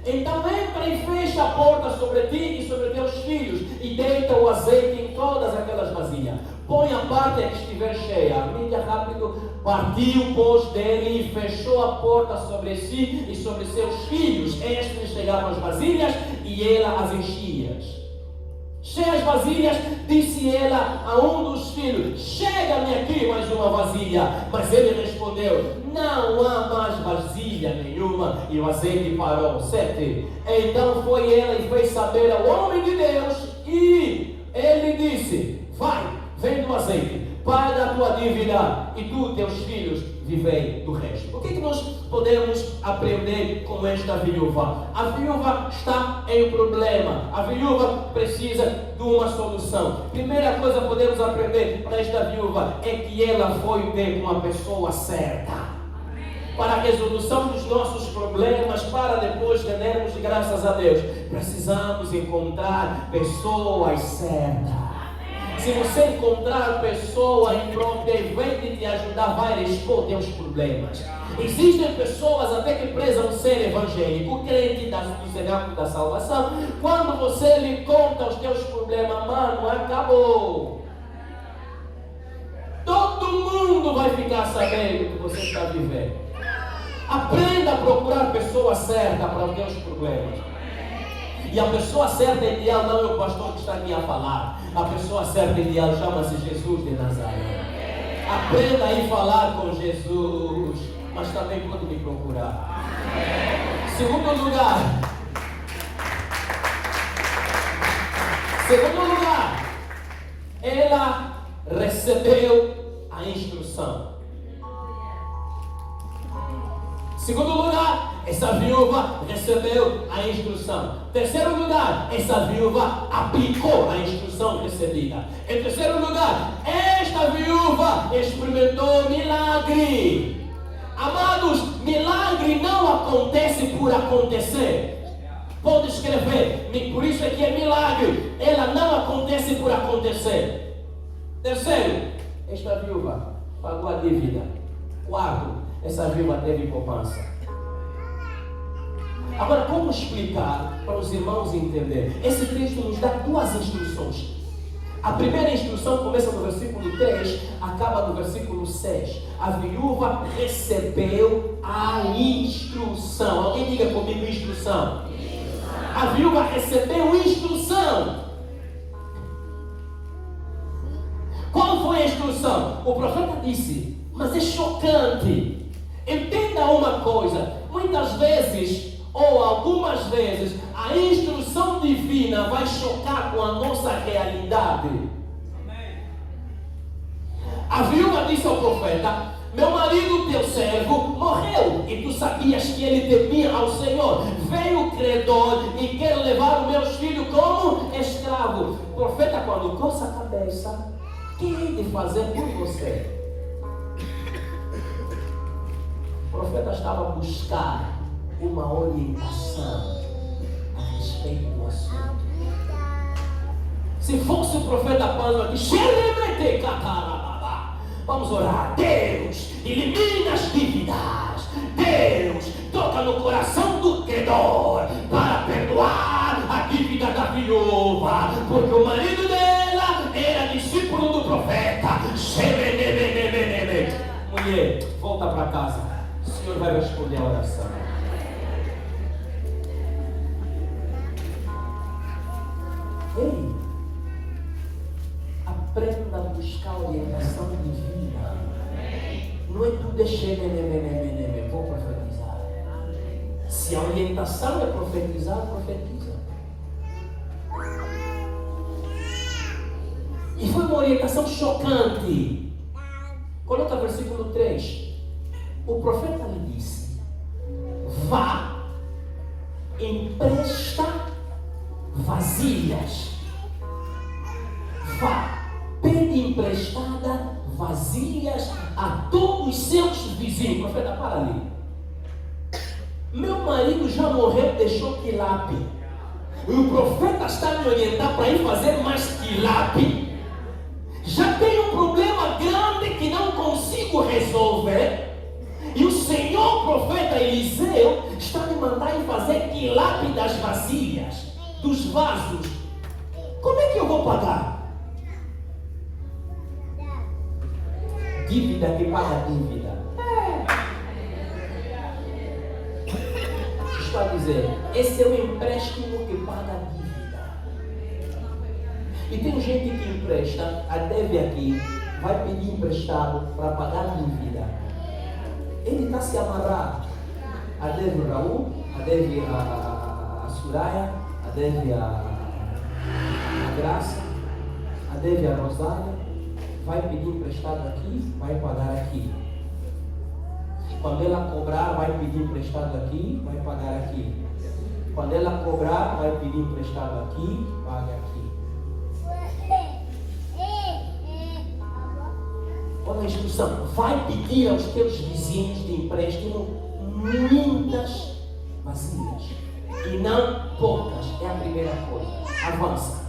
Então entra e fecha a porta sobre ti e sobre teus filhos e deita o azeite em todas aquelas vasilhas. Põe a parte que estiver cheia. Mídia rápido, partiu, pôs dele e fechou a porta sobre si e sobre seus filhos. Estes chegaram as vasilhas e ela as enchia. Cheias vasilhas, disse ela a um dos filhos, chega-me aqui mais uma vasilha. Mas ele respondeu, não há mais vasilha nenhuma. E o azeite parou. 7. Então foi ela e fez saber ao homem de Deus. E ele disse, vai, vende o azeite, paga a tua dívida e tu e teus filhos vivei do resto. O que nós podemos aprender com esta viúva? A viúva está em um problema. A viúva precisa de uma solução. Primeira coisa que podemos aprender para esta viúva é que ela foi ter com a pessoa certa. Para a resolução dos nossos problemas, para depois termos graças a Deus, precisamos encontrar pessoas certas. Se você encontrar pessoa imprópria e vem te ajudar, vai expor teus problemas. Existem pessoas até que prezam ser evangélico, crente do cenáculo da salvação. Quando você lhe conta os teus problemas, mano, acabou. Todo mundo vai ficar sabendo o que você está vivendo. Aprenda a procurar pessoa certa para os teus problemas. E a pessoa certa e ideal não é o pastor que está aqui a falar. A pessoa certa e ideal chama-se Jesus de Nazaré. Aprenda a ir falar com Jesus, mas também pode me procurar. Segundo lugar, ela recebeu a instrução. Segundo lugar, essa viúva recebeu a instrução. Terceiro lugar, essa viúva aplicou a instrução recebida. Em terceiro lugar, esta viúva experimentou milagre. Amados, milagre não acontece por acontecer. Pode escrever, por isso é que é milagre. Ela não acontece por acontecer. Terceiro, esta viúva pagou a dívida. Quarto, essa viúva teve poupança. Agora, como explicar para os irmãos entenderem? Esse texto nos dá duas instruções. A primeira instrução começa no versículo 3, acaba no versículo 6. A viúva recebeu a instrução. Alguém diga comigo instrução. A viúva recebeu instrução. Qual foi a instrução? O profeta disse, Mas é chocante. Entenda uma coisa, muitas vezes, ou algumas vezes, a instrução divina vai chocar com a nossa realidade. A viúva disse ao profeta: meu marido, teu servo, morreu, e tu sabias que ele temia ao Senhor. Veio o credor e quer levar os meus filhos como escravo. O profeta, quando coça a cabeça, o que hei de fazer por você? O profeta estava a buscar uma orientação a respeito do assunto. Se fosse o profeta Paulo aqui, vamos orar. Deus, elimina as dívidas. Deus, toca no coração do credor para perdoar a dívida da viúva, porque o marido dela era discípulo do profeta. Mulher, volta para casa. O Senhor vai responder a oração. Ei, aprenda a buscar orientação divina. Não é tudo deixar, vou profetizar. Se a orientação é profetizar, profetiza. E foi uma orientação chocante. Coloca o versículo 3. O profeta lhe disse: vá, empresta vasilhas. Vá, pede emprestada vasilhas a todos os seus vizinhos. Profeta, para ali. Meu marido já morreu, deixou quilape. E o profeta está me orientando para ir fazer mais quilape. Já tenho um problema grande que não consigo resolver. E o Senhor, profeta Eliseu, está me mandando ir fazer quilape das vasilhas, dos vasos. Como é que eu vou pagar? Dívida que paga dívida. Estou a dizer, esse é o empréstimo que paga a dívida. E tem gente que empresta, a deve aqui, vai pedir emprestado para pagar a dívida. Ele está se amarrado. A deve o Raul, a deve a Soraya, a deve a Graça, a deve a Rosália. Vai pedir emprestado aqui, vai pagar aqui. Quando ela cobrar, vai pedir emprestado aqui, vai pagar aqui. Quando ela cobrar, vai pedir emprestado aqui, paga aqui. Olha a instrução. Vai pedir aos teus vizinhos de empréstimo muitas vasilhas e não poucas. É a primeira coisa. Avança.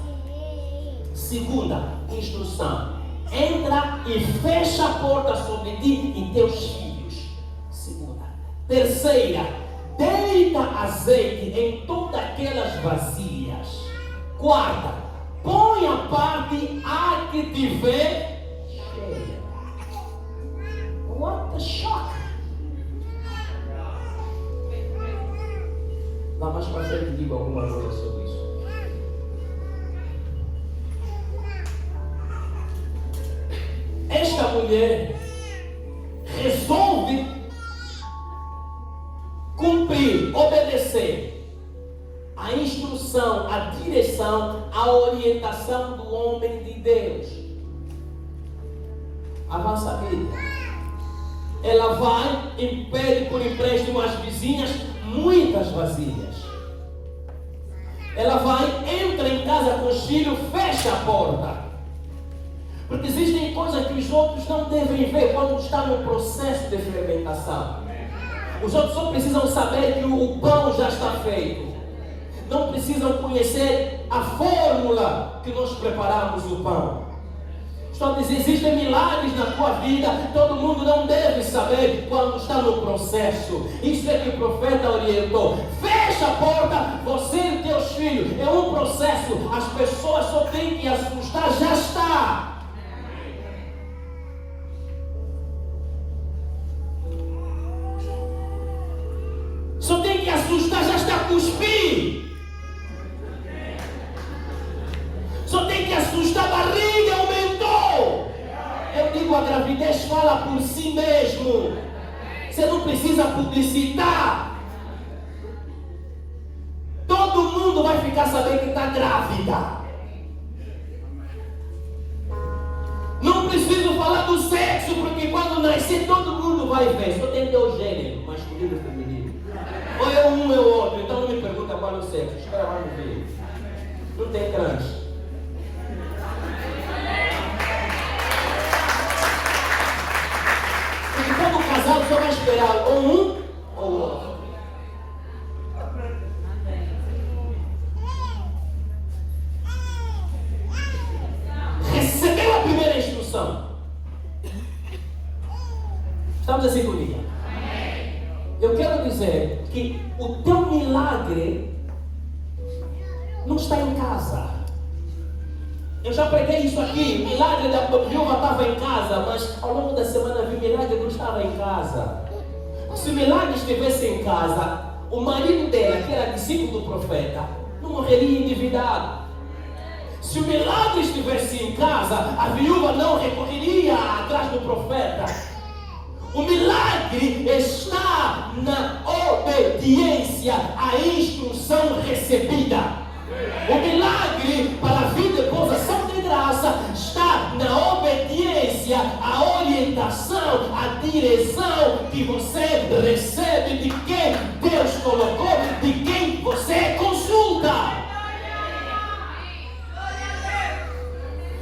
Segunda instrução: entra e fecha a porta sobre ti e teus filhos. Segunda. Terceira: deita azeite em todas aquelas vasilhas. Quarta: põe a parte a que tiver cheia. What the shock! Lá mais para frente digo alguma coisa sobre isso. Esta mulher resolve cumprir, obedecer a instrução, a direção, a orientação do homem de Deus. Avança a Bíblia. Ela vai e pede por empréstimo às vizinhas muitas vasilhas. Ela vai, entra em casa com os filhos, fecha a porta. Porque existem coisas que os outros não devem ver quando estão no processo de fermentação. Os outros só precisam saber que o pão já está feito. Não precisam conhecer a fórmula que nós preparamos o pão. Estou a dizer, existem milagres na tua vida, todo mundo não deve saber quando está no processo. Isso é que o profeta orientou. Fecha a porta, você e teus filhos. É um processo, as pessoas só têm que assustar, já está. Só tem que assustar, já está a cuspir. Só tem que assustar, a barriga aumentou. Eu digo, a gravidez faz fala por si mesmo. Você não precisa publicitar. Todo mundo vai ficar sabendo que está grávida. Não preciso falar do sexo, porque quando nascer todo mundo vai ver. Só tem teu gênero, masculino e feminino. Ou é um ou é o outro. Então não me pergunta qual é o sexo. Os caras vão ver. Não tem trans. Porque todo casal só vai esperar ou um ou o outro. Recebeu a primeira instrução. Estamos assim comigo? Eu quero dizer que o teu milagre não está em casa. Eu já preguei isso aqui. O milagre da viúva estava em casa, mas ao longo da semana vi o milagre não estava em casa. Se o milagre estivesse em casa, o marido dela, que era discípulo do profeta, não morreria endividado. Se o milagre estivesse em casa, a viúva não recorreria atrás do profeta. O milagre está na obediência à instrução recebida. O milagre para a vida com ação de graça está na obediência à orientação, à direção que você recebe de quem Deus colocou, de quem você consulta.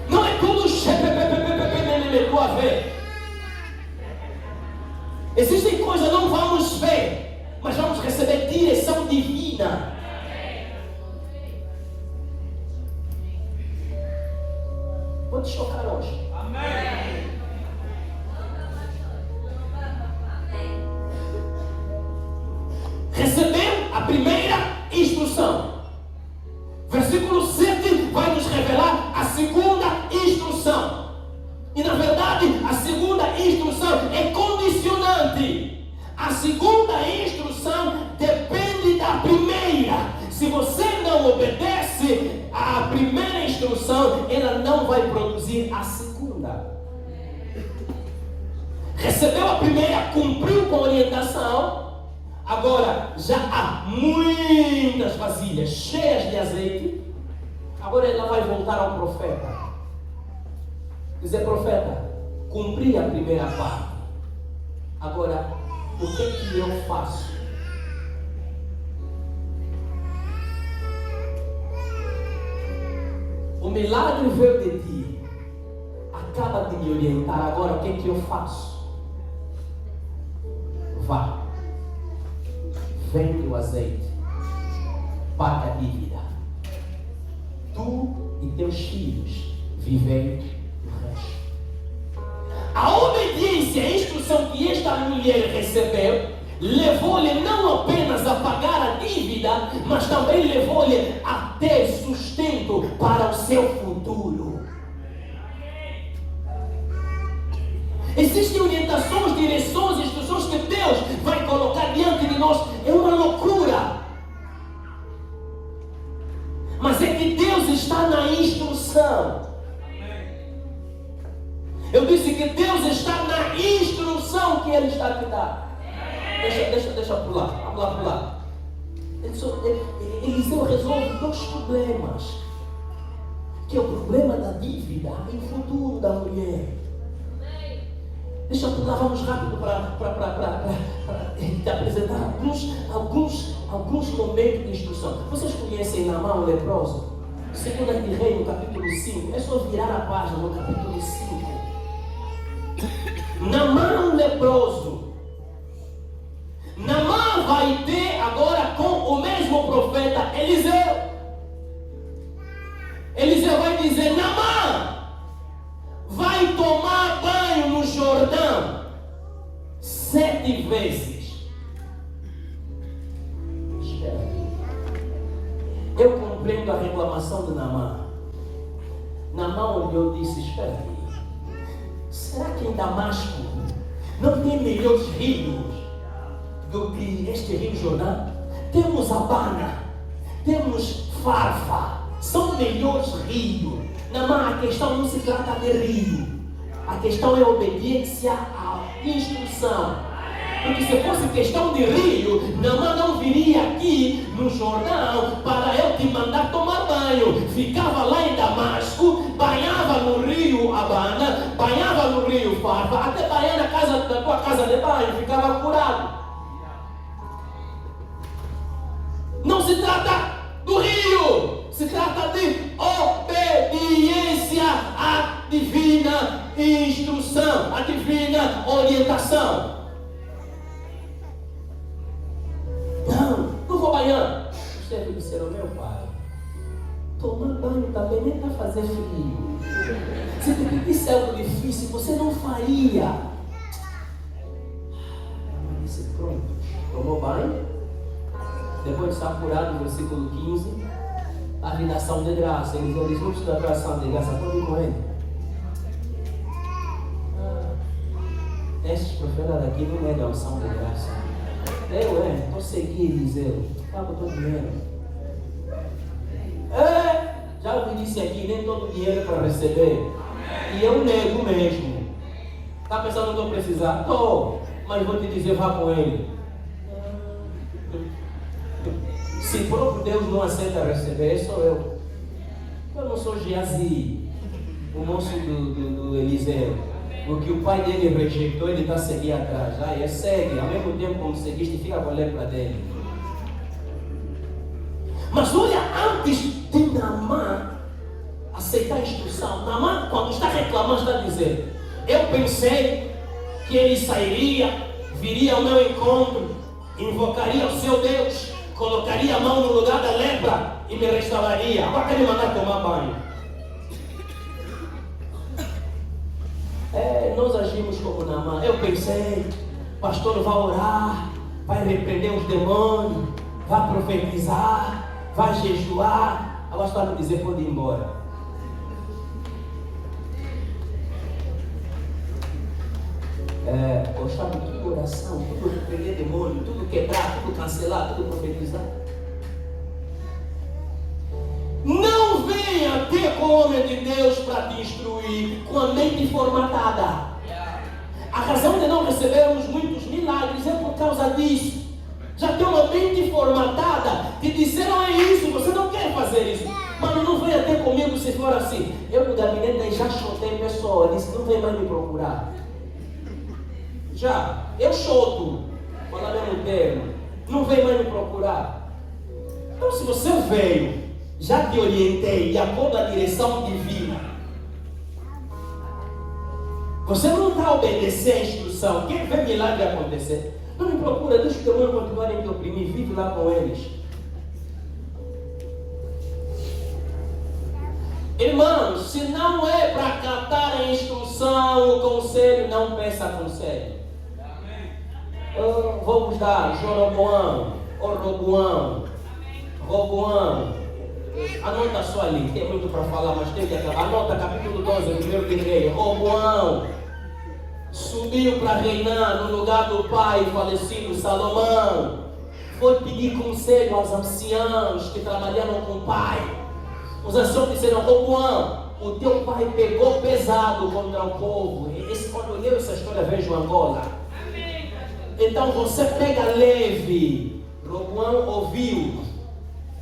Não é tudo a ver. Existem coisas que não vamos ver, mas vamos receber direção divina. Vou te chocar hoje. Amém. Recebeu a primeira instrução. Versículo 7 vai nos revelar a segunda instrução. E na verdade, a segunda instrução é condicionante. A segunda instrução depende da primeira. Se você não obedece à primeira instrução, ela não vai produzir a segunda. Recebeu a primeira, cumpriu com a orientação. Agora, já há muitas vasilhas cheias de azeite. Agora ela vai voltar ao profeta. Dizer, profeta, cumpri a primeira parte. Agora, o que eu faço? O milagre veio de ti. Acaba de me orientar. Agora, o que eu faço? Vá. Vende o azeite. Paga a dívida. Tu e teus filhos vivem. A obediência, a instrução que esta mulher recebeu, levou-lhe não apenas a pagar a dívida, mas também levou-lhe a ter sustento para o seu futuro. Existem orientações, direções, instruções que Deus vai colocar diante de nós. É uma loucura. Mas é que Deus está na instrução. Eu disse que Deus está na instrução que Ele está a te dar. Deixa pular. Vamos lá pular. Eliseu resolve dois problemas. Que é o problema da dívida e o futuro da mulher. Deixa pular, vamos rápido para te apresentar alguns momentos de instrução. Vocês conhecem Naamã o leproso? Segunda de Reis, no capítulo 5. É só virar a página no capítulo 5. Naamã leproso. Naamã vai ter agora com o mesmo profeta Eliseu. Eliseu vai dizer: Naamã, vai tomar banho no Jordão 7 vezes. Espera aí. Eu compreendo a reclamação de Naamã. Naamã olhou e disse: espera aí. Será que em Damasco não tem melhores rios do que este rio Jordão? Temos Abana, temos Farfa, são melhores rios. Naamã, a questão não se trata de rio, A questão é obediência à instrução. Porque se fosse questão de rio, Naamã não viria aqui no Jordão para eu te mandar tomar banho. Ficava lá em Damasco, banhava no rio Abana, banhava no rio Farva, até banhar na tua casa de banho, ficava curado. Não se trata do rio, se trata de obediência à divina instrução, à divina orientação. Não vou banhando. Os servos disseram: meu pai, tomar banho também nem para fazer frio. Se te pedisse algo difícil, você não faria. Eu disse: pronto, tomou banho. Depois de estar curado, versículo 15, a vida ação de graça. Eles vão estudar a ação de graça, pode ir com ele. Esses profetas daqui não negam a ação de graça. Estou seguindo, Eliseu. Acaba todo o dinheiro. Já ouvi isso aqui, nem todo dinheiro é para receber. E eu nego mesmo. Está pensando que eu estou precisando? Estou, mas vou te dizer, vá com ele. Se o próprio Deus não aceita receber, sou eu. Eu não sou Geazi, o moço do Eliseu. O que o pai dele rejeitou, ele está seguindo atrás. Ele segue, ao mesmo tempo como seguiste, fica com a lepra dele. Mas olha, antes de Naamã aceitar a instrução, Naamã, quando está reclamando, está dizendo: eu pensei que ele sairia, viria ao meu encontro, invocaria o seu Deus, colocaria a mão no lugar da lepra e me restauraria. Agora quer me mandar tomar banho. Nós agimos como Naamã. Eu pensei, pastor vai orar, vai repreender os demônios, vai profetizar, vai jejuar. Agora está me dizer: pode ir embora. Gostava de tudo oração, tudo repreender demônio, tudo quebrar, tudo cancelar, tudo profetizar. Não venha ter com o homem de Deus para te instruir com a mente formatada. A razão de não recebermos muitos milagres é por causa disso. Já tem uma mente formatada que disseram: é isso, você não quer fazer isso. Mano, não venha ter comigo se for assim. Eu no gabinete já chotei pessoa, disse: não vem mais me procurar. Já, eu choto, falar mesmo termo, não vem mais me procurar. Então se você veio, já te orientei de acordo com a direção divina. Você não está obedecendo a instrução. Quer ver milagre acontecer? Não me procura, deixa o demônio continuar a te oprimir, vive lá com eles. Irmãos, se não é para catar a instrução, o conselho, não peça conselho. Vamos dar Jeroboão, Roboão. Anota só ali, tem muito para falar, mas tem que acabar. Anota capítulo 12, o primeiro de Reis. Roboão subiu para reinar no lugar do pai falecido Salomão. Foi pedir conselho aos anciãos que trabalharam com o pai. Os anciãos disseram: Roboão, o teu pai pegou pesado contra o povo. Quando eu leio essa história, vejo Angola. Então você pega leve. Roboão ouviu,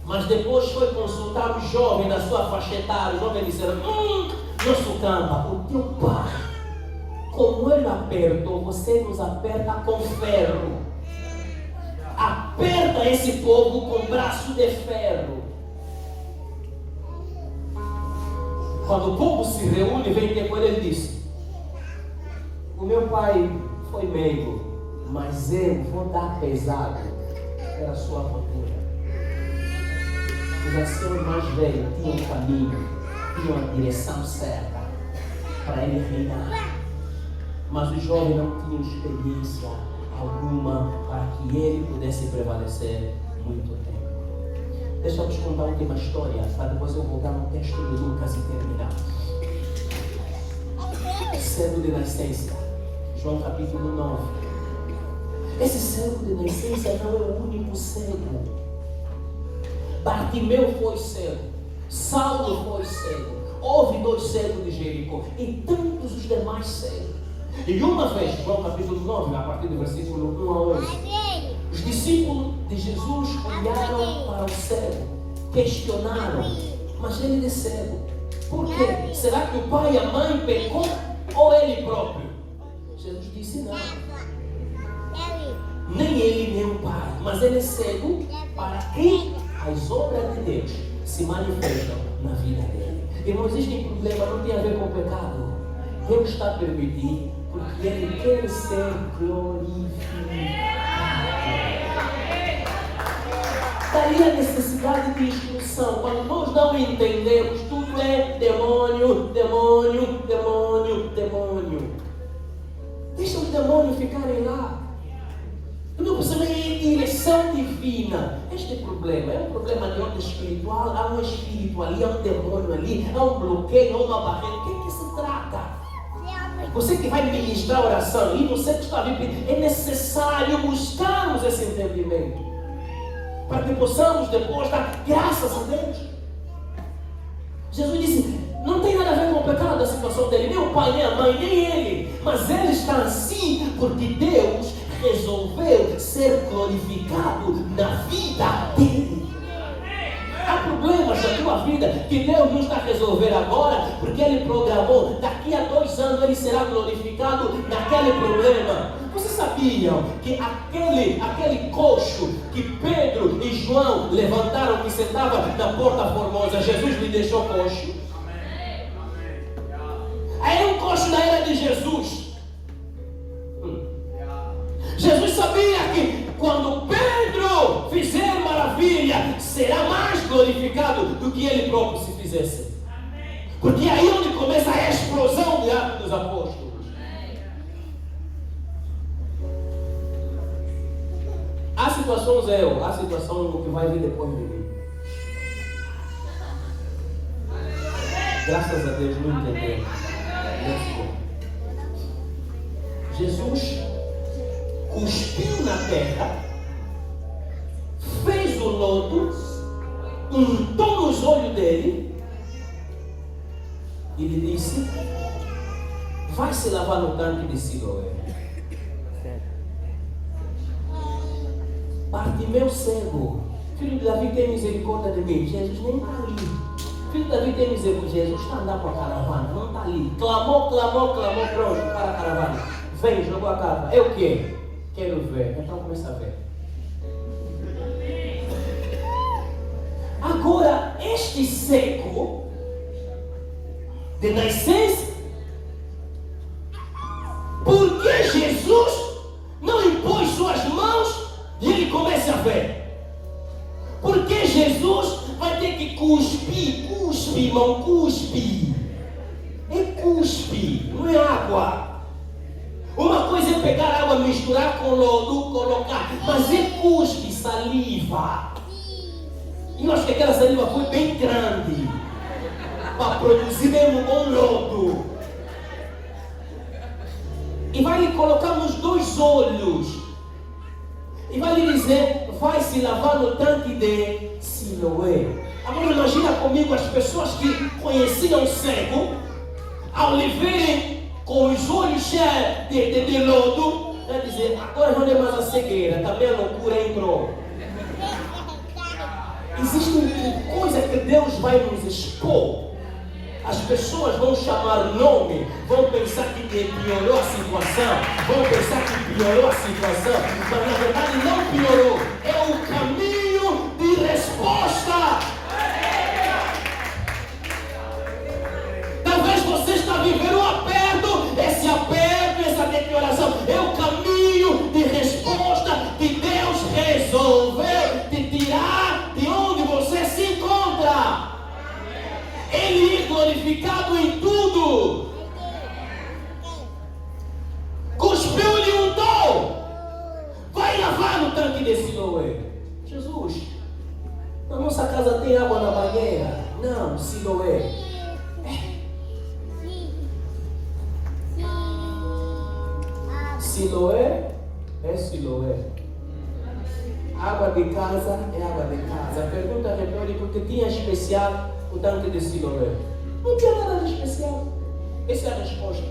mas depois foi consultar o jovem da sua faixa etária. Os jovens disseram: nosso campo, o teu pai, como ele apertou, você nos aperta com ferro. Aperta esse povo com braço de ferro. Quando o povo se reúne, vem ter com ele, ele disse: o meu pai foi meigo, mas eu vou dar pesado. Era a sua rotina. Os anciãos mais velhos tinham um caminho, tinham a direção certa para ele reinar. Mas o jovem não tinha experiência alguma para que ele pudesse prevalecer muito tempo. Deixa eu te contar uma última história, para depois eu voltar no texto de Lucas e terminar. Cego de nascença, João capítulo 9. Esse cego de nascença não é o único cego. Bartimeu foi cego, Saulo foi cego, houve 2 cegos de Jericó e tantos os demais cegos. E uma vez, João capítulo 9, a partir do versículo 1 a 11, os discípulos de Jesus olharam para o cego, questionaram, mas ele é cego. Por quê? Será que o pai e a mãe pecou ou ele próprio? Jesus disse não. Nem ele nem o pai, mas ele é cego para que as obras de Deus se manifestam na vida dele. Irmão, existe um problema, não tem a ver com o pecado. Deus está permitindo porque ele quer ser glorificado. Daí a necessidade de instrução. Quando nós não entendemos, tudo é demônio, demônio, demônio, demônio. Deixa os demônios ficarem lá. Não precisa nem direção divina. Este problema é um problema de ordem espiritual. Há um espírito ali, há um demônio ali, há um bloqueio, há uma barreira. O que é que se trata? Você que vai ministrar oração e você que está vivendo, é necessário buscarmos esse entendimento para que possamos depois dar graças a Deus. Jesus disse, não tem nada a ver com o pecado da situação dele, nem o pai, nem a mãe, nem ele, mas ele está assim porque Deus resolveu ser glorificado na vida dele. Há problemas na tua vida que Deus não está a resolver agora, porque Ele programou, daqui a 2 anos Ele será glorificado naquele problema. Vocês sabiam que aquele coxo que Pedro e João levantaram, que sentava na Porta Formosa, Jesus lhe deixou coxo? Aí um coxo da era de Jesus. Jesus sabia que quando Pedro fizer maravilha, será mais glorificado do que ele próprio se fizesse. Porque é aí onde começa a explosão de Atos dos Apóstolos. Há situações, há situação que vai vir depois de mim. Graças a Deus, não entendeu. Jesus cuspiu na terra, fez o lodo, untou nos olhos dele e lhe disse, vai se lavar no tanque de Siloé. Bartimeu cego, filho de Davi, tem misericórdia de mim. Jesus nem está ali. Filho de Davi, tem misericórdia. Jesus está andando com a caravana, não está ali. Clamou, pronto, para a caravana. Vem, jogou a caravana. É o quê? Quero ver. Então começa a ver. Agora, este cego de nascença, por que Jesus não impôs suas mãos e ele começa a ver? Porque Jesus vai ter que cuspir, irmão, cuspe. É cuspe, não é água. Uma coisa é pegar água, misturar com lodo, colocar, mas é cuspe, saliva. E eu acho que aquela saliva foi bem grande para produzir mesmo um bom lodo. E vai lhe colocar nos 2 olhos. E vai lhe dizer, vai se lavar no tanque de Siloé. Agora imagina comigo as pessoas que conheciam o cego, ao lhe verem com os olhos cheios de lodo, vai dizer, agora não é mais a cegueira, também a loucura entrou. Existe uma coisa que Deus vai nos expor. As pessoas vão chamar nome, vão pensar que piorou a situação, vão pensar que piorou a situação, mas na verdade não piorou, é o caminho de resposta. Talvez você está vivendo um aperto, essa declaração é o caminho de resposta que Deus resolveu te tirar de onde você se encontra. Ele é glorificado em tudo. Cuspiu-lhe um dom. Vai lavar no tanque de Siloé. Jesus, na nossa casa tem água na banheira? Não, Siloé. Siloé é Siloé. Água de casa é água de casa. A pergunta retórica, o que tinha especial o tanque de Siloé? Não tinha nada de especial. Essa é a resposta.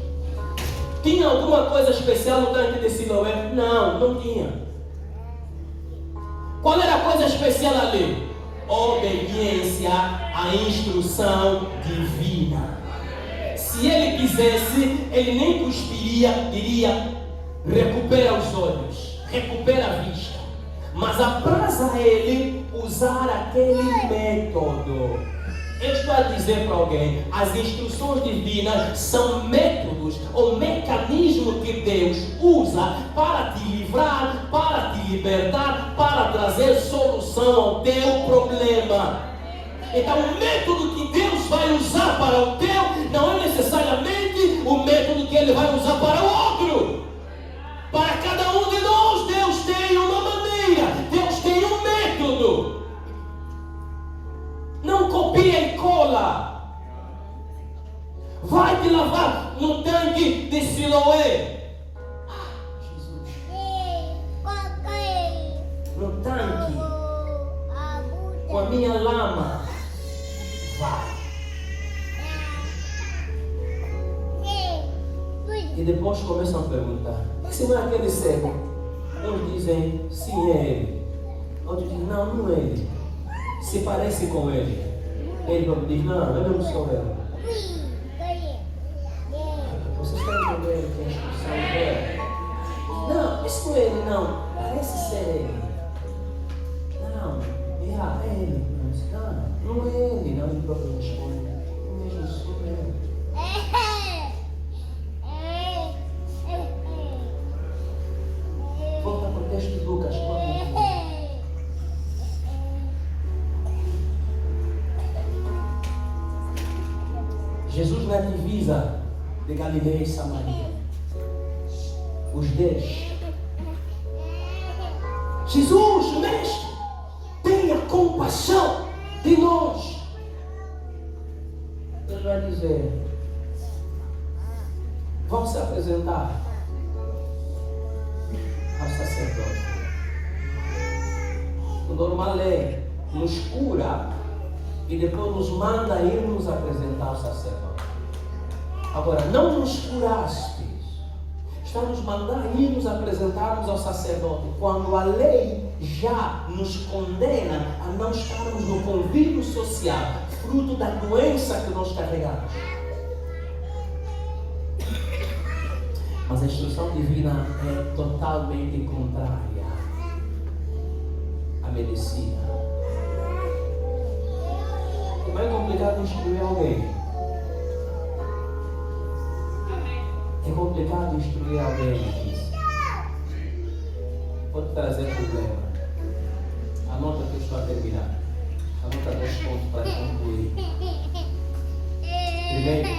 Tinha alguma coisa especial no tanque de Siloé? Não, não tinha. Qual era a coisa especial ali? Obediência à instrução divina. Se ele quisesse, ele nem cuspiria, diria: recupera os olhos, recupera a vista. Mas apraz a ele usar aquele método. Eu estou a dizer para alguém: as instruções divinas são métodos ou mecanismos que Deus usa para te livrar, para te libertar, para trazer solução ao teu problema. Então o método que Deus vai usar para o teu não é necessariamente o método que Ele vai usar para o outro. Para cada um de nós, Deus tem uma maneira, Deus tem um método. Não copia e cola. Vai te lavar no tanque de Siloé. Jesus. No tanque. Com a minha lama. Vai. E depois começam a perguntar: se não é aquele cego? Uns dizem: sim, é ele. Outros dizem: não, não é ele. Se parece com ele. Ele diz: não, eu não sou ele. Vocês estão entendendo que a instrução é? Não, isso não é ele, não. Parece ser ele. Não, é ele. Não é ele. Não, ele próprio responde: eu mesmo sou ele. Volta para o texto de Lucas. Jesus na divisa de Galileia e Samaria. Os 10. Jesus, mestre, tenha compaixão de nós. Ele vai dizer: vamos se apresentar ao sacerdote. O normal é nos cura e depois nos manda ir nos apresentar ao sacerdote. Agora, não nos curastes, está nos mandando ir nos apresentarmos ao sacerdote, quando a lei já nos condena a não estarmos no convívio social, fruto da doença que nós carregamos. Mas a instrução divina é totalmente contrária à medicina. Como é complicado instruir alguém? É complicado instruir alguém. Pode trazer problema. Anota que eu estou a terminar. Anota 2 pontos para concluir. Primeiro,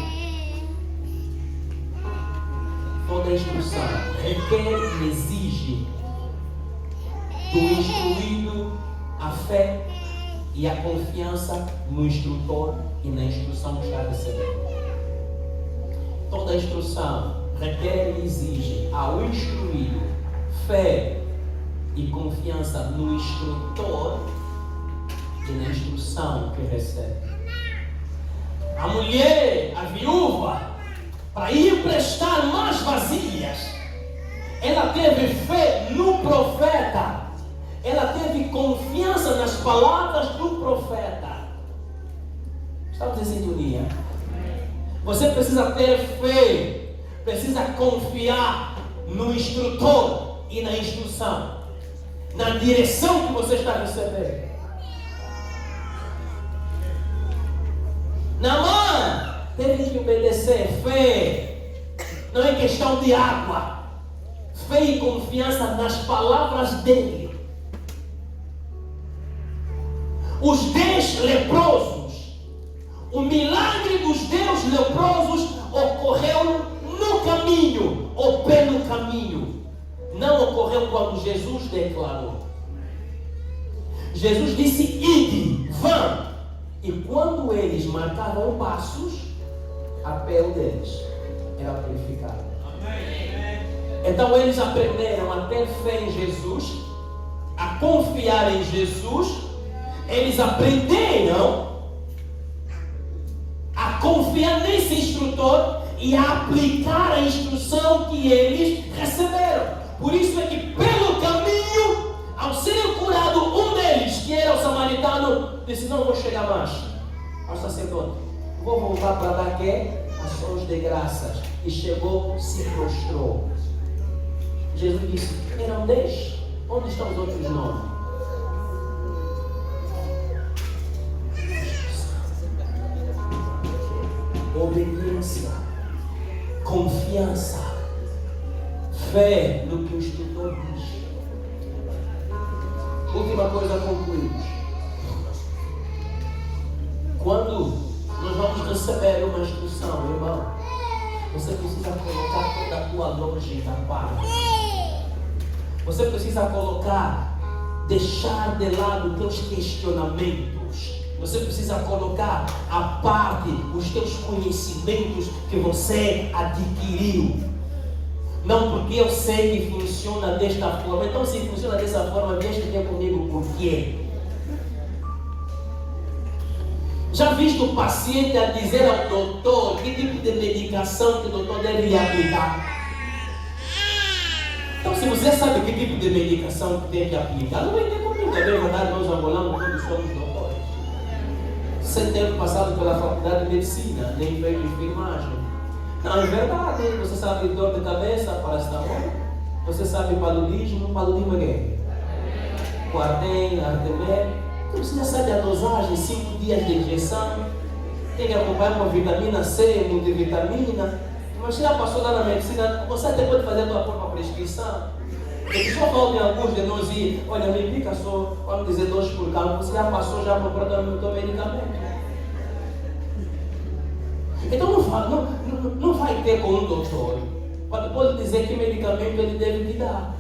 toda instrução requer e exige do instruído a fé e a confiança no instrutor e na instrução que está recebendo. Toda instrução requer e exige ao instruído fé e confiança no instrutor e na instrução que recebe. A mulher, a viúva, para ir prestar mais vasilhas, ela teve fé no profeta, ela teve confiança nas palavras do profeta. Estamos em sintonia? Você precisa ter fé, precisa confiar no instrutor e na instrução, na direção que você está recebendo. Naamã teve que obedecer. Fé não é questão de água, fé e confiança nas palavras dele. Os 10 leprosos, o milagre dos 10 leprosos ocorreu no caminho ou pelo caminho. Não ocorreu quando Jesus declarou. Jesus disse: ide, vão. E quando eles marcavam passos, a pele deles era purificada. Então eles aprenderam a ter fé em Jesus, a confiar em Jesus. Eles aprenderam a a confiar nesse instrutor e a aplicar a instrução que eles receberam. Por isso é que pelo caminho, ao ser curado um deles, que era o samaritano, disse: não vou chegar mais ao sacerdote, vou voltar para dar que? Ações de graças. E chegou, se prostrou. Jesus disse: eram 10, onde estão os outros 9? Obediência, confiança, fé no que o instrutor diz. Última coisa, concluímos. Quando nós vamos receber uma instrução, irmão, você precisa colocar toda a tua lógica à parte. Você precisa colocar, deixar de lado teus questionamentos. Você precisa colocar à parte os teus conhecimentos que você adquiriu. Não porque eu sei que funciona desta forma. Então, se funciona dessa forma, deixa aqui comigo por quê? Já visto o paciente a dizer ao doutor que tipo de medicação que o doutor deve aplicar? Então, se você sabe que tipo de medicação que tem que aplicar, não vai ter comigo. É verdade, nós angolanos todos somos doutores. Sem ter passado pela faculdade de medicina, nem feito enfermagem. Não, é verdade. Você sabe dor de cabeça, paracetamol. Você sabe paludismo. Paludismo é quê? Quartem, artemé. Você já sabe a dosagem, 5 dias de injeção. Tem que acompanhar com vitamina C, multivitamina. Mas você já passou lá na medicina, você até pode fazer a tua própria prescrição. Porque só falta em alguns de nós ir, olha, me pica só, vamos dizer 2 por campo, você já passou já para o teu medicamento. Então não vai ter com um doutor, pode dizer que medicamento ele deve te dar.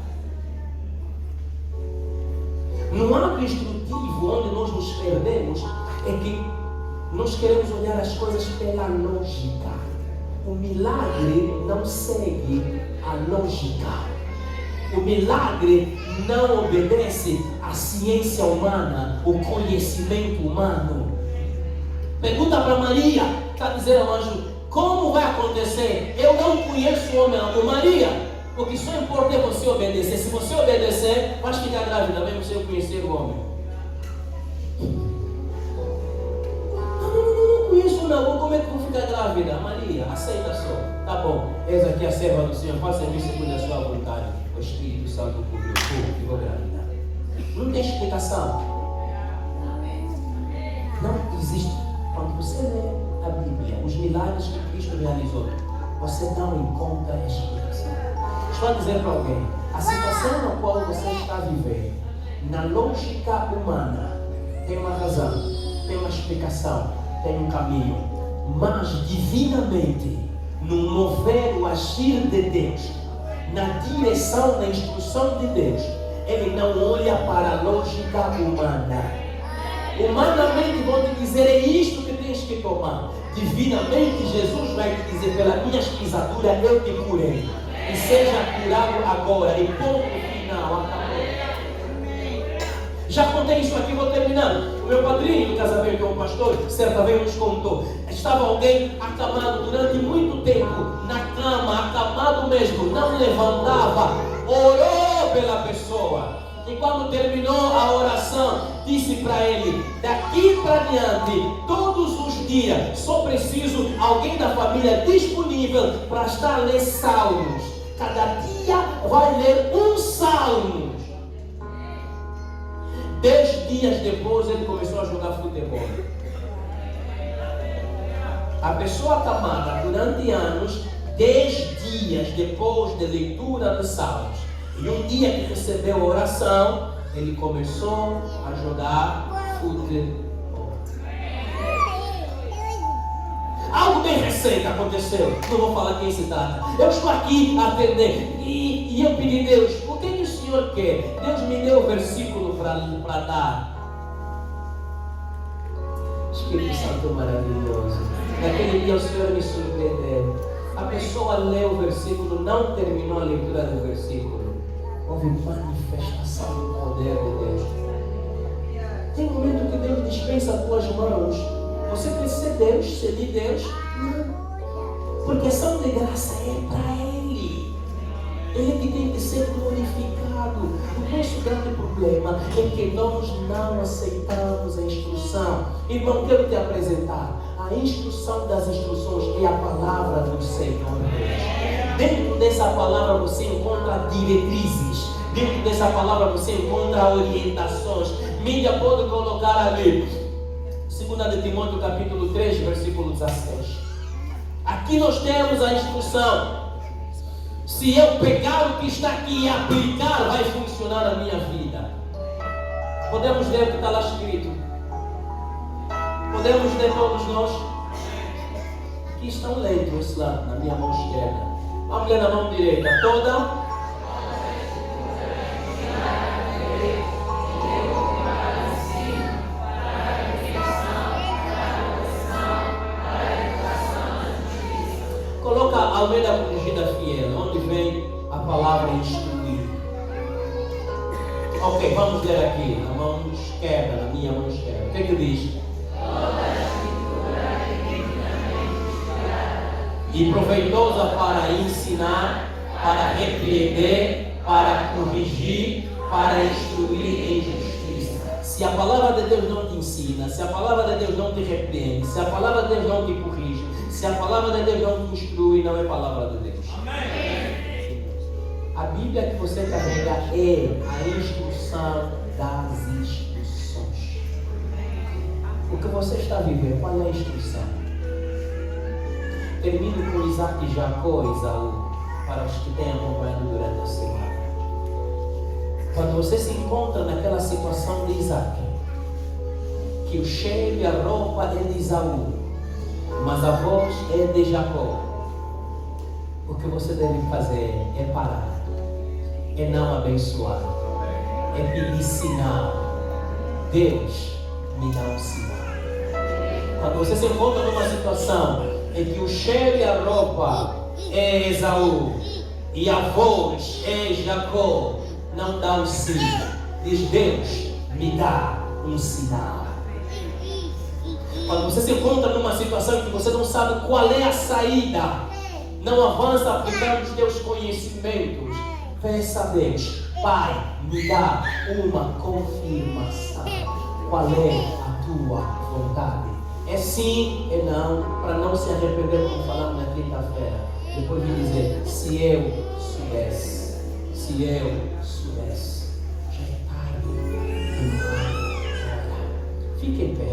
No ato instrutivo, onde nós nos perdemos, é que nós queremos olhar as coisas pela lógica. O milagre não segue a lógica. O milagre não obedece à ciência humana, o conhecimento humano. Pergunta para Maria, está dizendo ao anjo: como vai acontecer? Eu não conheço o homem, amo Maria, porque só importa é você obedecer. Se você obedecer, vai ficar grávida mesmo sem eu conhecer o homem. Não conheço não, como é que eu vou ficar grávida? Maria, aceita só. Tá bom, eis aqui a serva do Senhor, faça em mim segundo a sua vontade. O Espírito Santo cobriu tudo, ficou grávida. Não tem explicação. Não existe. Quando você lê a Bíblia, os milagres que Cristo realizou, você não encontra a explicação. Estou a dizer para alguém, a situação na qual você está vivendo, na lógica humana, tem uma razão, tem uma explicação, tem um caminho, mas divinamente, no mover o agir de Deus, na direção, na instrução de Deus, Ele não olha para a lógica humana. Humanamente vão te dizer: é isto que tens que tomar. Divinamente Jesus vai te dizer: pelas minhas pisaduras eu te curei. E seja curado agora. E ponto final, acabou. Já contei isso aqui, vou terminando. O meu padrinho do casamento, que é um pastor, certa vez nos contou. Estava alguém acamado durante muito tempo na cama, acamado mesmo, não levantava, orou pela pessoa. E quando terminou a oração, disse para ele: daqui para diante, todos os dias, só preciso alguém da família disponível para estar a ler salmos. Cada dia vai ler um salmo. 10 dias depois ele começou a jogar futebol. A pessoa acamada durante anos, 10 dias depois de leitura dos salmos, e um dia que recebeu a oração, ele começou a jogar futebol. Algo bem recente aconteceu, não vou falar quem se trata. Eu estou aqui a atender e eu pedi a Deus: o que o Senhor quer? Deus me deu o versículo para dar. Espírito Santo maravilhoso. Naquele dia o Senhor me surpreendeu. A pessoa leu o versículo, não terminou a leitura do versículo. Houve manifestação do poder de Deus. Tem um momento que Deus dispensa as tuas mãos Você precisa ser Deus, ser de Deus? Não. Porque a ação de graça é para Ele. Ele que tem que ser glorificado. O nosso grande problema é que nós não aceitamos a instrução. Irmão, quero te apresentar. A instrução das instruções é a palavra do Senhor Deus. Dentro dessa palavra você encontra diretrizes. Dentro dessa palavra você encontra orientações. Mídia pode colocar ali 2 de Timóteo capítulo 3, versículo 16. Aqui nós temos a instrução. Se eu pegar o que está aqui e aplicar, vai funcionar a minha vida. Podemos ler o que está lá escrito? Podemos ler todos nós? Aqui estão lendo esse lado, na minha mão esquerda. Vamos ler na mão direita. Toda. Coloca a Almeida Corrigida Fiel, onde vem a palavra instruir. Ok, vamos ler aqui, na mão esquerda, na minha mão esquerda. O que é que diz? E proveitosa para ensinar, para repreender, para corrigir, para instruir em justiça. Se a palavra de Deus não te ensina, se a palavra de Deus não te repreende, se a palavra de Deus não te corrige, se a palavra de Deus não te instrui, não é palavra de Deus. Amém. A Bíblia que você carrega é a instrução das instruções. O que você está vivendo, qual é a instrução? Termino com Isaac e Jacó e Esaú, para os que têm acompanhado durante a semana. Quando você se encontra naquela situação de Isaac, que o cheiro e a roupa é de Esaú, mas a voz é de Jacó, o que você deve fazer é parar, é não abençoar, é pedir sinal. Deus me dá um sinal. Quando você se encontra numa situação em que o cheiro e a roupa é Esaú e a voz é Jacó, não dá um sinal. Diz: Deus me dá um sinal. Quando você se encontra numa situação em que você não sabe qual é a saída, não avança aplicando os teus conhecimentos, peça a Deus: Pai, me dá uma confirmação. Qual é a tua vontade? É sim, é não, para não se arrepender, como falamos na quinta-feira. Depois de dizer: se eu soubesse, se eu soubesse. Já é tarde. Fique em pé.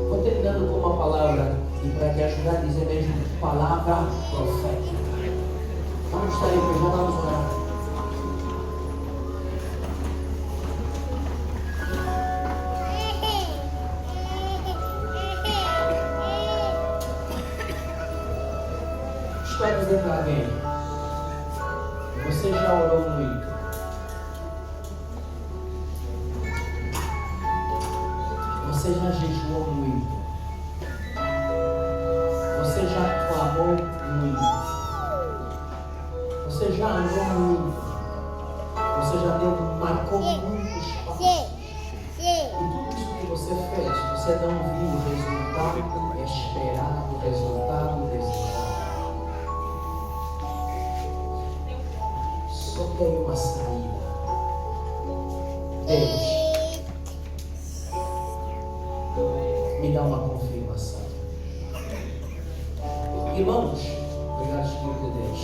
Vou terminando com uma palavra, e para te ajudar a dizer mesmo, palavra profética. Vamos estar em pé, já vamos orar. Estou a dizer para alguém: você já orou muito. Você já jejuou muito. Você já clamou muito. Você já andou muito. Você já marcou muitos passos. E tudo isso que você fez, você não viu o resultado esperado, o resultado desejado. Só tem uma saída. Deus me dá uma confirmação. Irmãos, obrigado, Espírito de Deus.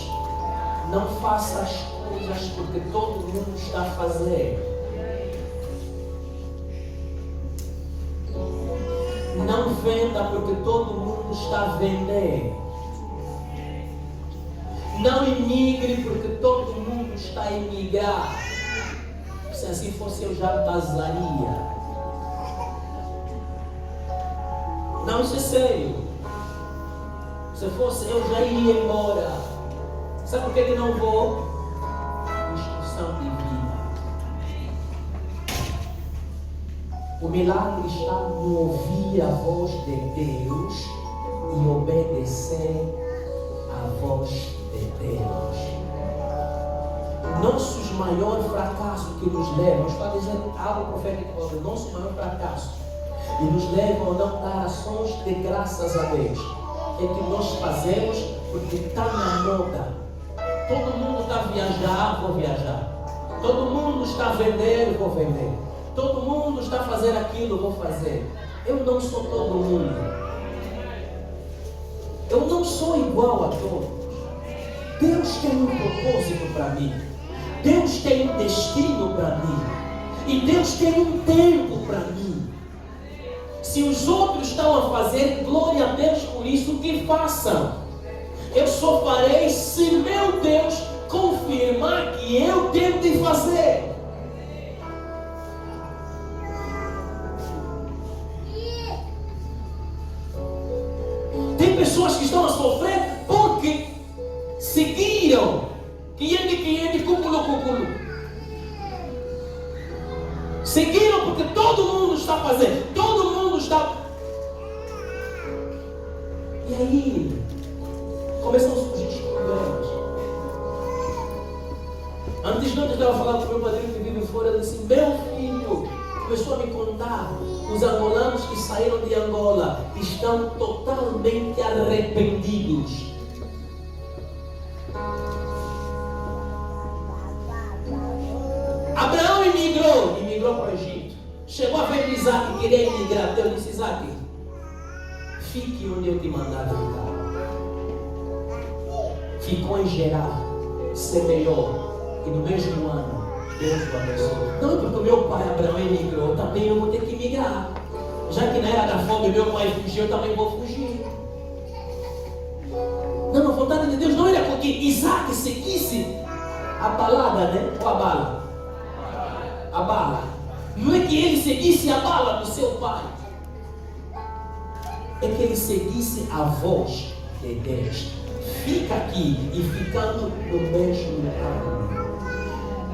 Não faça as coisas porque todo mundo está a fazer. Não venda porque todo mundo está a vender. Não imigre porque todo mundo está a imigrar. Se assim fosse, eu já vazaria. Não, isso é sério. Se fosse, eu já iria embora. Sabe por que não vou? Instrução divina. O milagre está no ouvir a voz de Deus e obedecer a voz de Deus. Nossos maiores fracassos que nos levam, está dizendo algo profético, nosso maior fracasso e nos levam a não dar ações de graças a Deus. É que nós fazemos porque está na moda. Todo mundo está a viajar, vou viajar. Todo mundo está a vender, vou vender. Todo mundo está a fazer aquilo, vou fazer. Eu não sou todo mundo. Eu não sou igual a todos. Deus tem um propósito para mim. Deus tem um destino para mim. E Deus tem um tempo para mim. Se os outros estão a fazer, glória a Deus por isso, que façam. Eu só farei se meu Deus confirmar que eu tenho de fazer. Tem pessoas que estão a sofrer porque seguiram cúmulo. Seguiram porque todo mundo está fazendo, todo mundo está. E aí começam a surgir os problemas. Antes de eu estava falando com meu padrinho que vive fora, ele disse: meu filho, começou a me contar, os angolanos que saíram de Angola estão totalmente arrependidos. Abraão imigrou para o Egito. Chegou a ver Isaac, queria emigrar. Deus disse: Isaac, fique onde eu te mandar ficar. Ficou em Gerar, semeou, e no mesmo ano Deus o abençoou. Não, porque o meu pai Abraão emigrou, também eu vou ter que emigrar. Já que na era da fome meu pai fugiu, eu também vou fugir. Não, a vontade de Deus não era porque Isaac seguisse a balada, né? Ou a bala? A bala. Não é que ele seguisse a bala do seu pai. É que ele seguisse a voz de Deus. Fica aqui e ficando no mesmo lugar.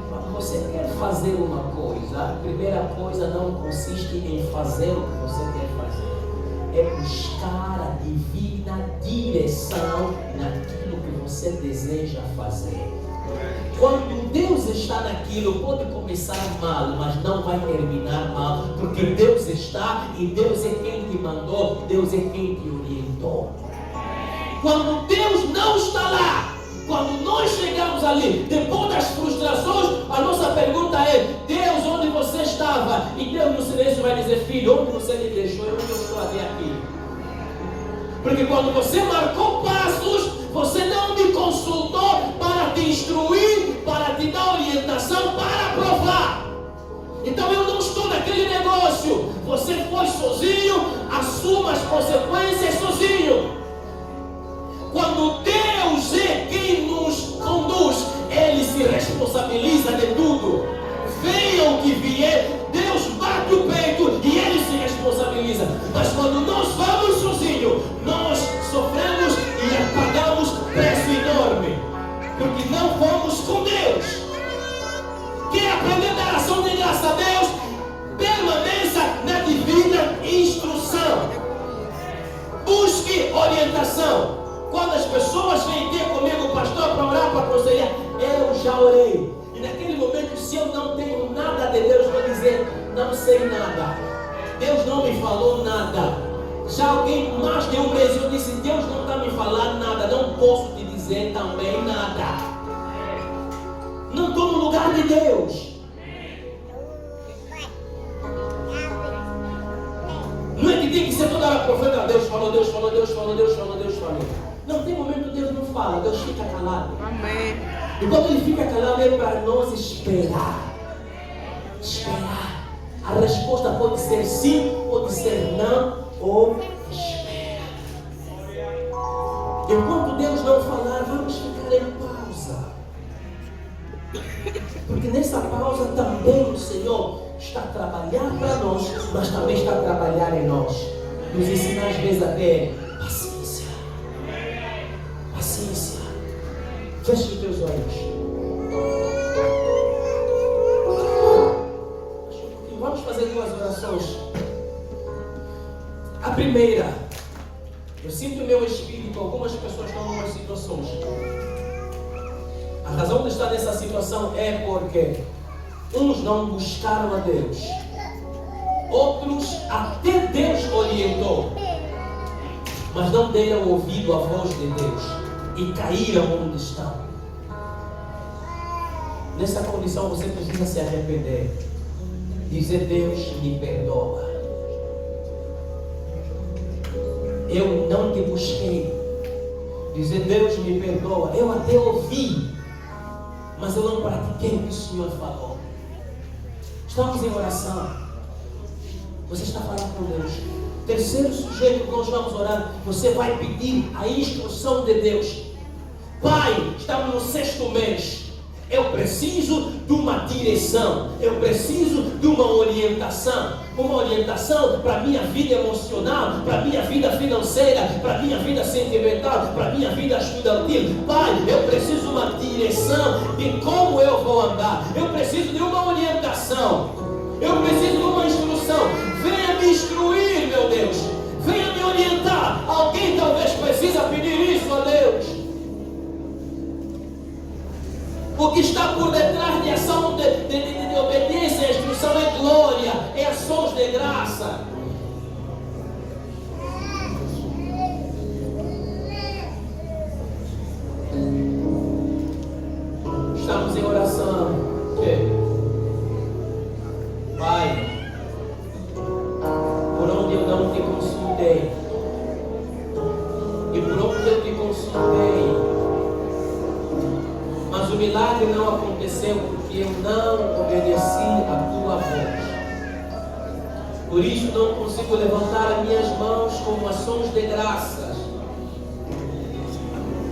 Quando você quer fazer uma coisa, a primeira coisa não consiste em fazer o que você quer fazer. É buscar a divina direção naquilo que você deseja fazer. Quando Deus está naquilo, pode começar mal, mas não vai terminar mal, porque Deus está e Deus é quem te mandou, Deus é quem te orientou. Quando Deus não está lá, quando nós chegamos ali, depois das frustrações, a nossa pergunta é: Deus, onde você estava? E Deus no silêncio vai dizer: filho, onde você me deixou? Eu não estou até aqui. Porque quando você marcou passos, você não me consultou para te instruir, para te dar orientação, para provar. Então eu não estou naquele negócio. Você foi sozinho, assuma as consequências sozinho. Quando Deus é quem nos conduz, Ele se responsabiliza de tudo. Venha o que vier, Deus bate o peito e Ele se responsabiliza. Mas quando nós vamos sozinhos, nós sofremos e pagamos preço enorme. Porque não fomos com Deus. Quer aprender a dar ação de graça a Deus? Permaneça na divina instrução. Busque orientação. Quando as pessoas vêm ter comigo, pastor, para orar, para aconselhar, eu já orei. E naquele momento, se eu não tenho nada de Deus, vou dizer: não sei nada. Deus não me falou nada. Já alguém mais de um mês eu disse: Deus não está me falando nada. Não posso te dizer também nada. Não estou no lugar de Deus. Não é que tem que ser toda hora profeta. Deus falou, Deus falou, Deus falou, Deus falou, Deus falou. Não, tem momento que Deus não fala, Deus fica calado. Amém. E quando Ele fica calado, é para nós esperar. Esperar. A resposta pode ser sim, pode ser não, ou espera. Enquanto Deus não falar, vamos ficar em pausa. Porque nessa pausa também o Senhor está a trabalhar para nós, mas também está a trabalhar em nós. Nos ensina às vezes a ter paciência. Paciência. Feche os teus olhos. Vamos fazer duas orações. A primeira, eu sinto o meu espírito, algumas pessoas estão em algumas situações. A razão de estar nessa situação é porque uns não buscaram a Deus. Outros até Deus orientou, mas não deram ouvido à voz de Deus e caíram onde estão. Nessa condição você precisa se arrepender. Dizer: Deus, me perdoa. Eu não te busquei. Dizer: Deus, me perdoa. Eu até ouvi, mas eu não pratiquei o que o Senhor falou. Estamos em oração. Você está falando com Deus. Terceiro sujeito que nós vamos orar, você vai pedir a instrução de Deus. Pai, estamos no 6º mês. Eu preciso de uma direção. Eu preciso de uma orientação. Uma orientação para a minha vida emocional, para a minha vida financeira, para a minha vida sentimental, para a minha vida estudantil. Pai, eu preciso de uma direção de como eu vou andar. Eu preciso de uma orientação. Eu preciso de uma instrução. Venha me instruir, meu Deus. Venha me orientar. Alguém talvez precisa pedir isso a Deus. O que está por detrás de ação de obediência à instrução é glória, é ações de graça. Estamos em oração. Pai, por onde eu não te consultei, e por onde eu te consultei, mas o milagre não aconteceu porque eu não obedeci a tua voz. Por isso não consigo levantar as minhas mãos como ações de graças.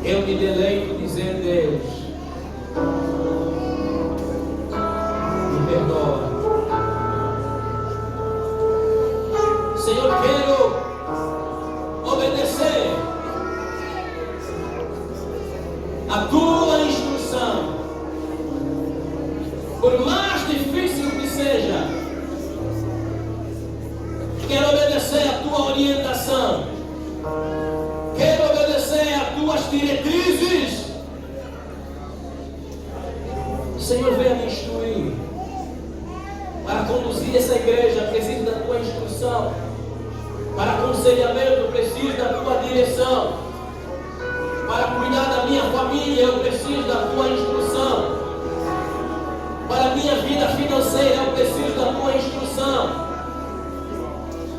Eu me deleito dizer: Deus, me perdoa. Senhor, quero obedecer a tua instrução, por mais difícil que seja. Quero obedecer a tua orientação, quero obedecer a tuas diretrizes. Senhor, venha me instruir. Para conduzir essa igreja, preciso da tua instrução. Para aconselhamento, preciso da tua direção. Para cuidar da minha família, eu preciso da tua instrução. Para a minha vida financeira, eu preciso da tua instrução.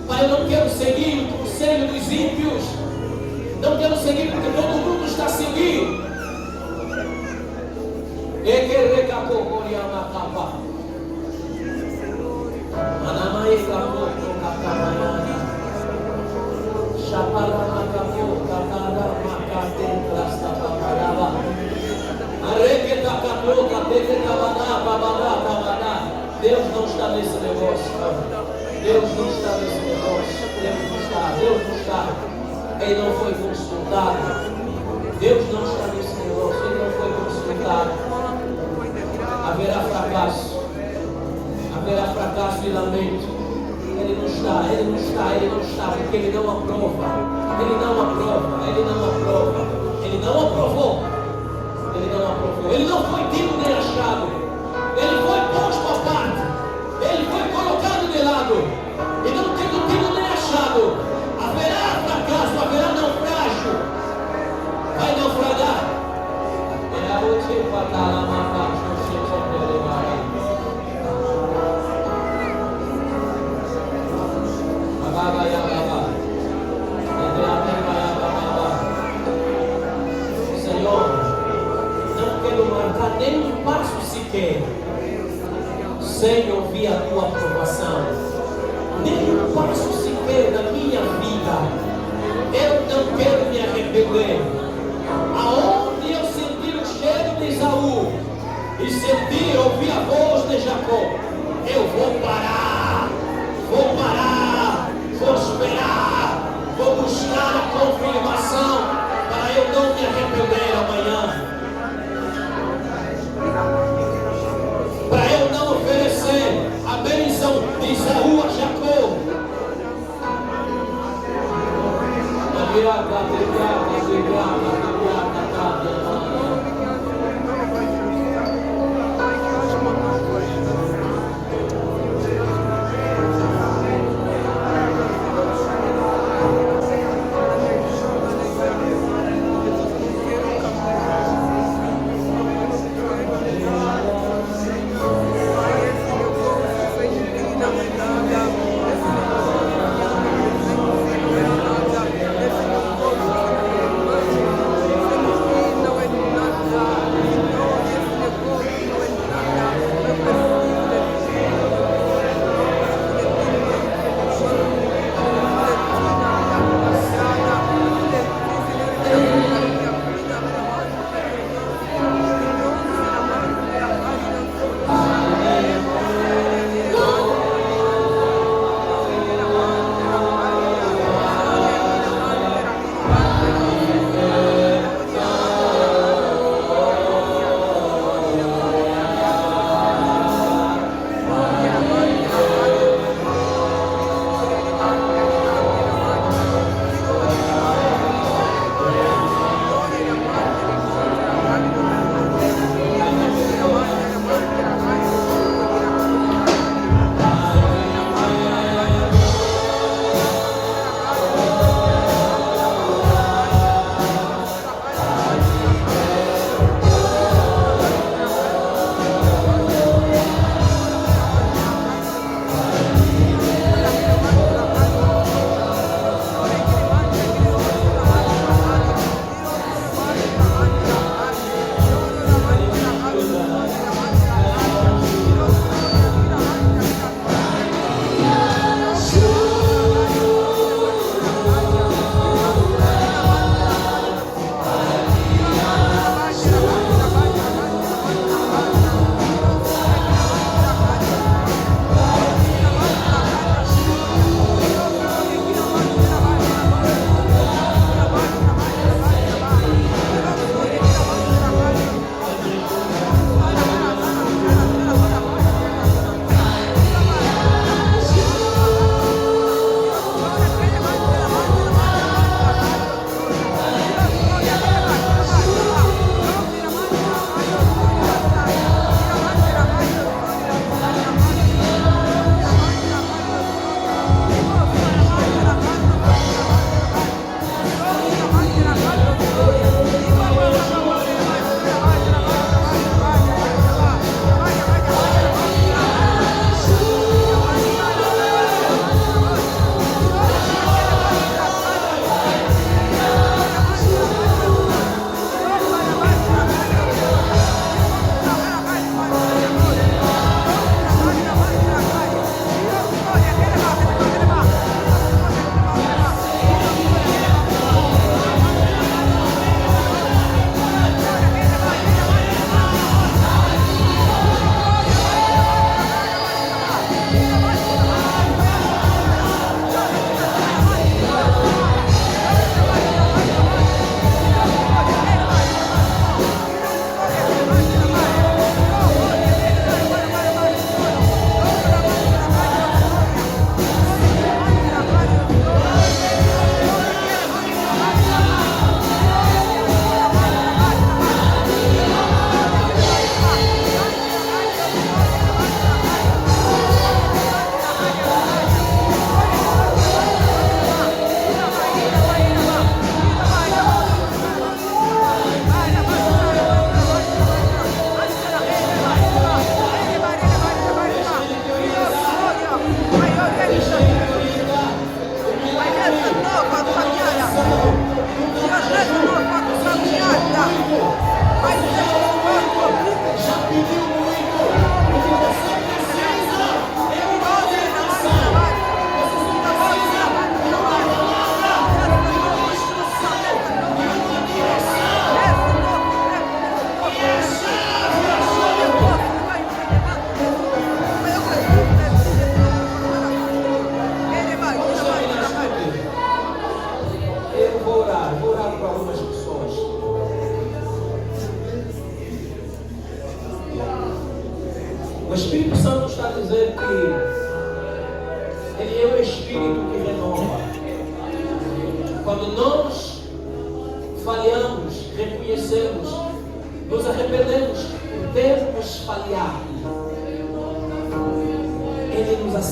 Pai, eu não quero seguir o conselho dos ímpios. Não quero seguir porque todo mundo está seguindo. Deus não está nesse negócio. Deus não está nesse negócio. Deus não está. Ele não foi consultado. Deus não está nesse negócio. Ele não foi consultado. Haverá fracasso. Haverá fracasso e lamento. Ele não está, porque ele não aprova. Ele não aprova. Ele não aprovou. Ele não foi tido nem achado. Ele foi posto à parte. Ele foi colocado de lado. E não tendo tido nem achado, haverá fracasso, haverá naufrágio. Vai naufragar. É a última talamata. Senhor, não quero marcar nem um passo sequer sem ouvir a tua aprovação. Nem um passo sequer da minha vida. Eu não quero me arrepender. Aonde eu sentir o cheiro de Esaú e sentir, ouvir a voz de Jacó, eu vou parar, vou esperar, vou buscar a confirmação para eu não me arrepender amanhã. Para eu não oferecer a bênção de Esaú a Jacó.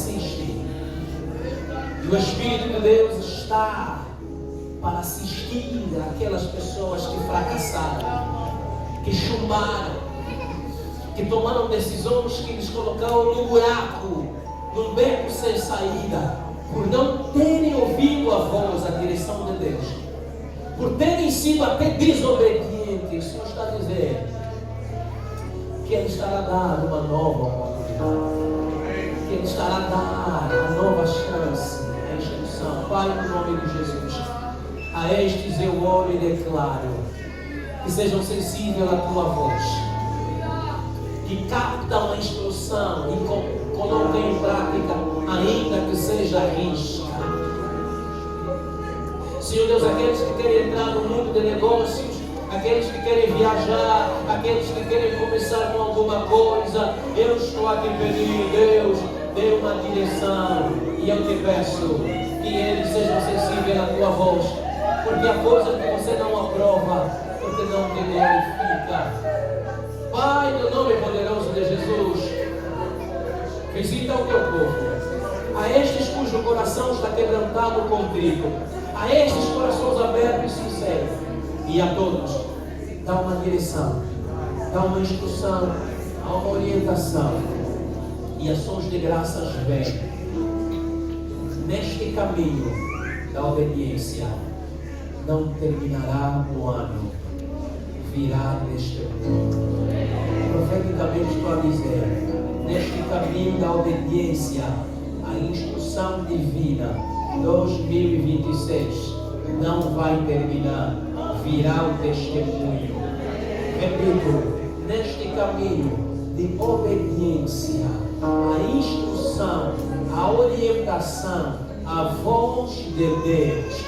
assiste. E o Espírito de Deus está para assistir aquelas pessoas que fracassaram, que chumbaram, que tomaram decisões que lhes colocaram no buraco, num beco sem saída, por não terem ouvido a voz, a direção de Deus, por terem sido até desobedientes. O Senhor está dizendo que Ele estará dando uma nova oportunidade, que Ele estará dando a nova chance, a instrução. Pai, no nome de Jesus, a estes eu oro e declaro que sejam sensíveis à Tua voz, que captam a instrução e coloquem em prática, ainda que seja risca. Senhor Deus, aqueles que querem entrar no mundo de negócios, aqueles que querem viajar, aqueles que querem começar com alguma coisa, eu estou aqui pedindo, Deus, dê uma direção, e eu te peço que eles sejam sensíveis à Tua voz, porque a coisa que você não aprova, porque não te glorifica. Pai, no nome poderoso de Jesus, visita o Teu povo, a estes cujo coração está quebrantado contigo, a estes corações abertos e sinceros, e a todos, dá uma direção, dá uma instrução, dá uma orientação, e ações de graças vêm neste caminho da obediência. Não terminará no ano, virá neste mundo. Profeticamente estou a dizer, neste caminho da obediência, a instrução divina 2026 não vai terminar, virá o testemunho. Repito, neste caminho de obediência, a instrução, a orientação, a voz de Deus,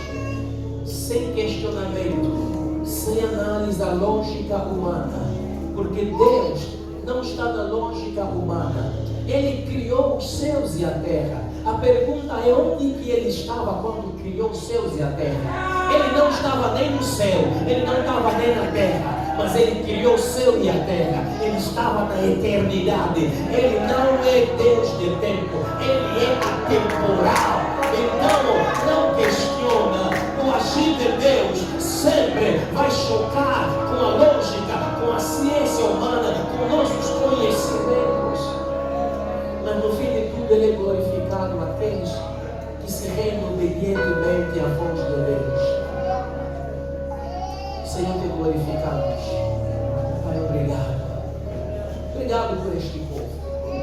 sem questionamento, sem análise da lógica humana, porque Deus não está na lógica humana. Ele criou os céus e a terra. A pergunta é onde que Ele estava quando criou os céus e a terra? Ele não estava nem no céu, Ele não estava nem na terra, mas Ele criou o céu e a terra. Ele estava na eternidade. Ele não é Deus de tempo, Ele é atemporal. Então não questiona. O agir de Deus sempre vai chocar com a lógica, com a ciência humana, com nossos conhecimentos. Mas no fim de tudo Ele é glorificado aqueles que se rendem obedientemente à voz de Deus. Senhor, te glorificamos. Pai, obrigado. Obrigado por este povo.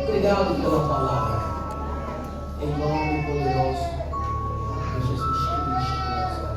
Obrigado pela palavra. Em nome poderoso de Jesus Cristo de Nazaré.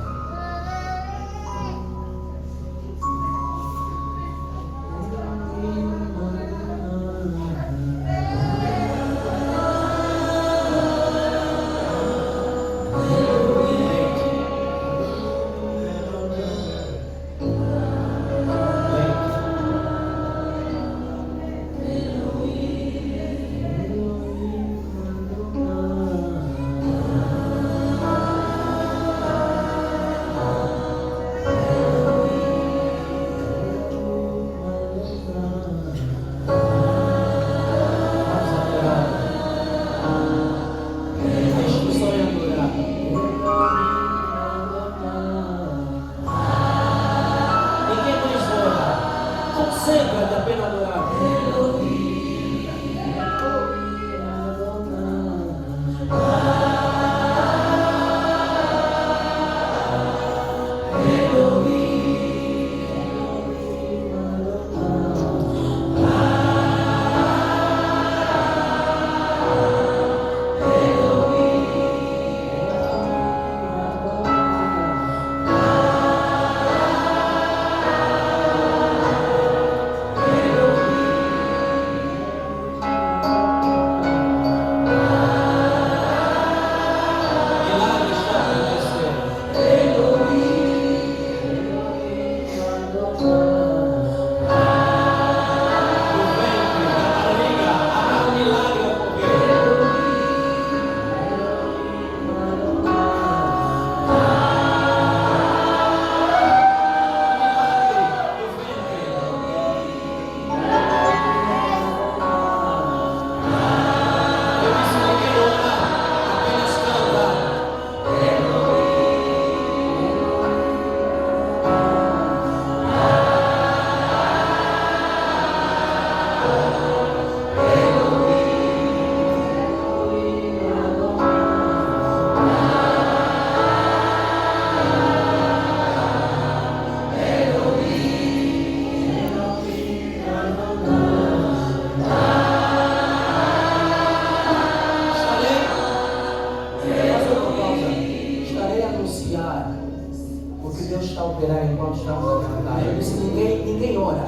operar enquanto estamos a cantar. Eu disse, ninguém ora.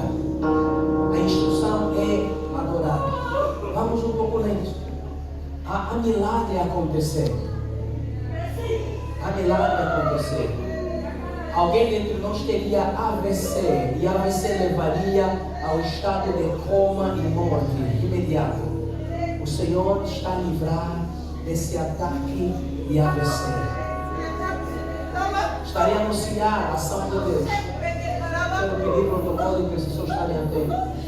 A instrução é adorar. Vamos um pouco lento. Há milagre acontecer. Há milagre acontecer. Alguém dentre nós teria AVC, e AVC levaria ao estado de coma e morte imediato. O Senhor está a livrar desse ataque de AVC. Estaria a anunciar a ação de Deus. Quero pedir protocolo e intercessor estarem atentos.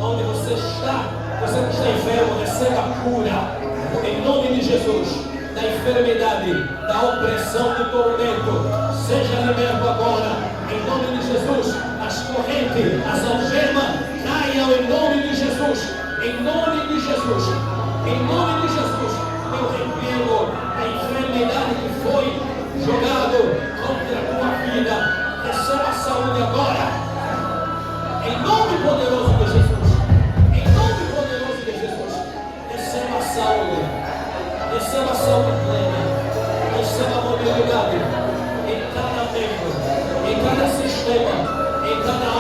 Onde você está enfermo, receba a cura. Em nome de Jesus, da enfermidade, da opressão, do tormento, seja liberto agora. Em nome de Jesus, as correntes, as algemas, caiam em nome de Jesus. Em nome de Jesus. Em nome de Jesus. Eu repreendo a enfermidade que foi jogado contra a tua vida. Receba a saúde agora. Em nome poderoso de Jesus. Em nome poderoso de Jesus. Receba a saúde. Receba a saúde plena. Receba a mobilidade em cada membro, em cada sistema, em cada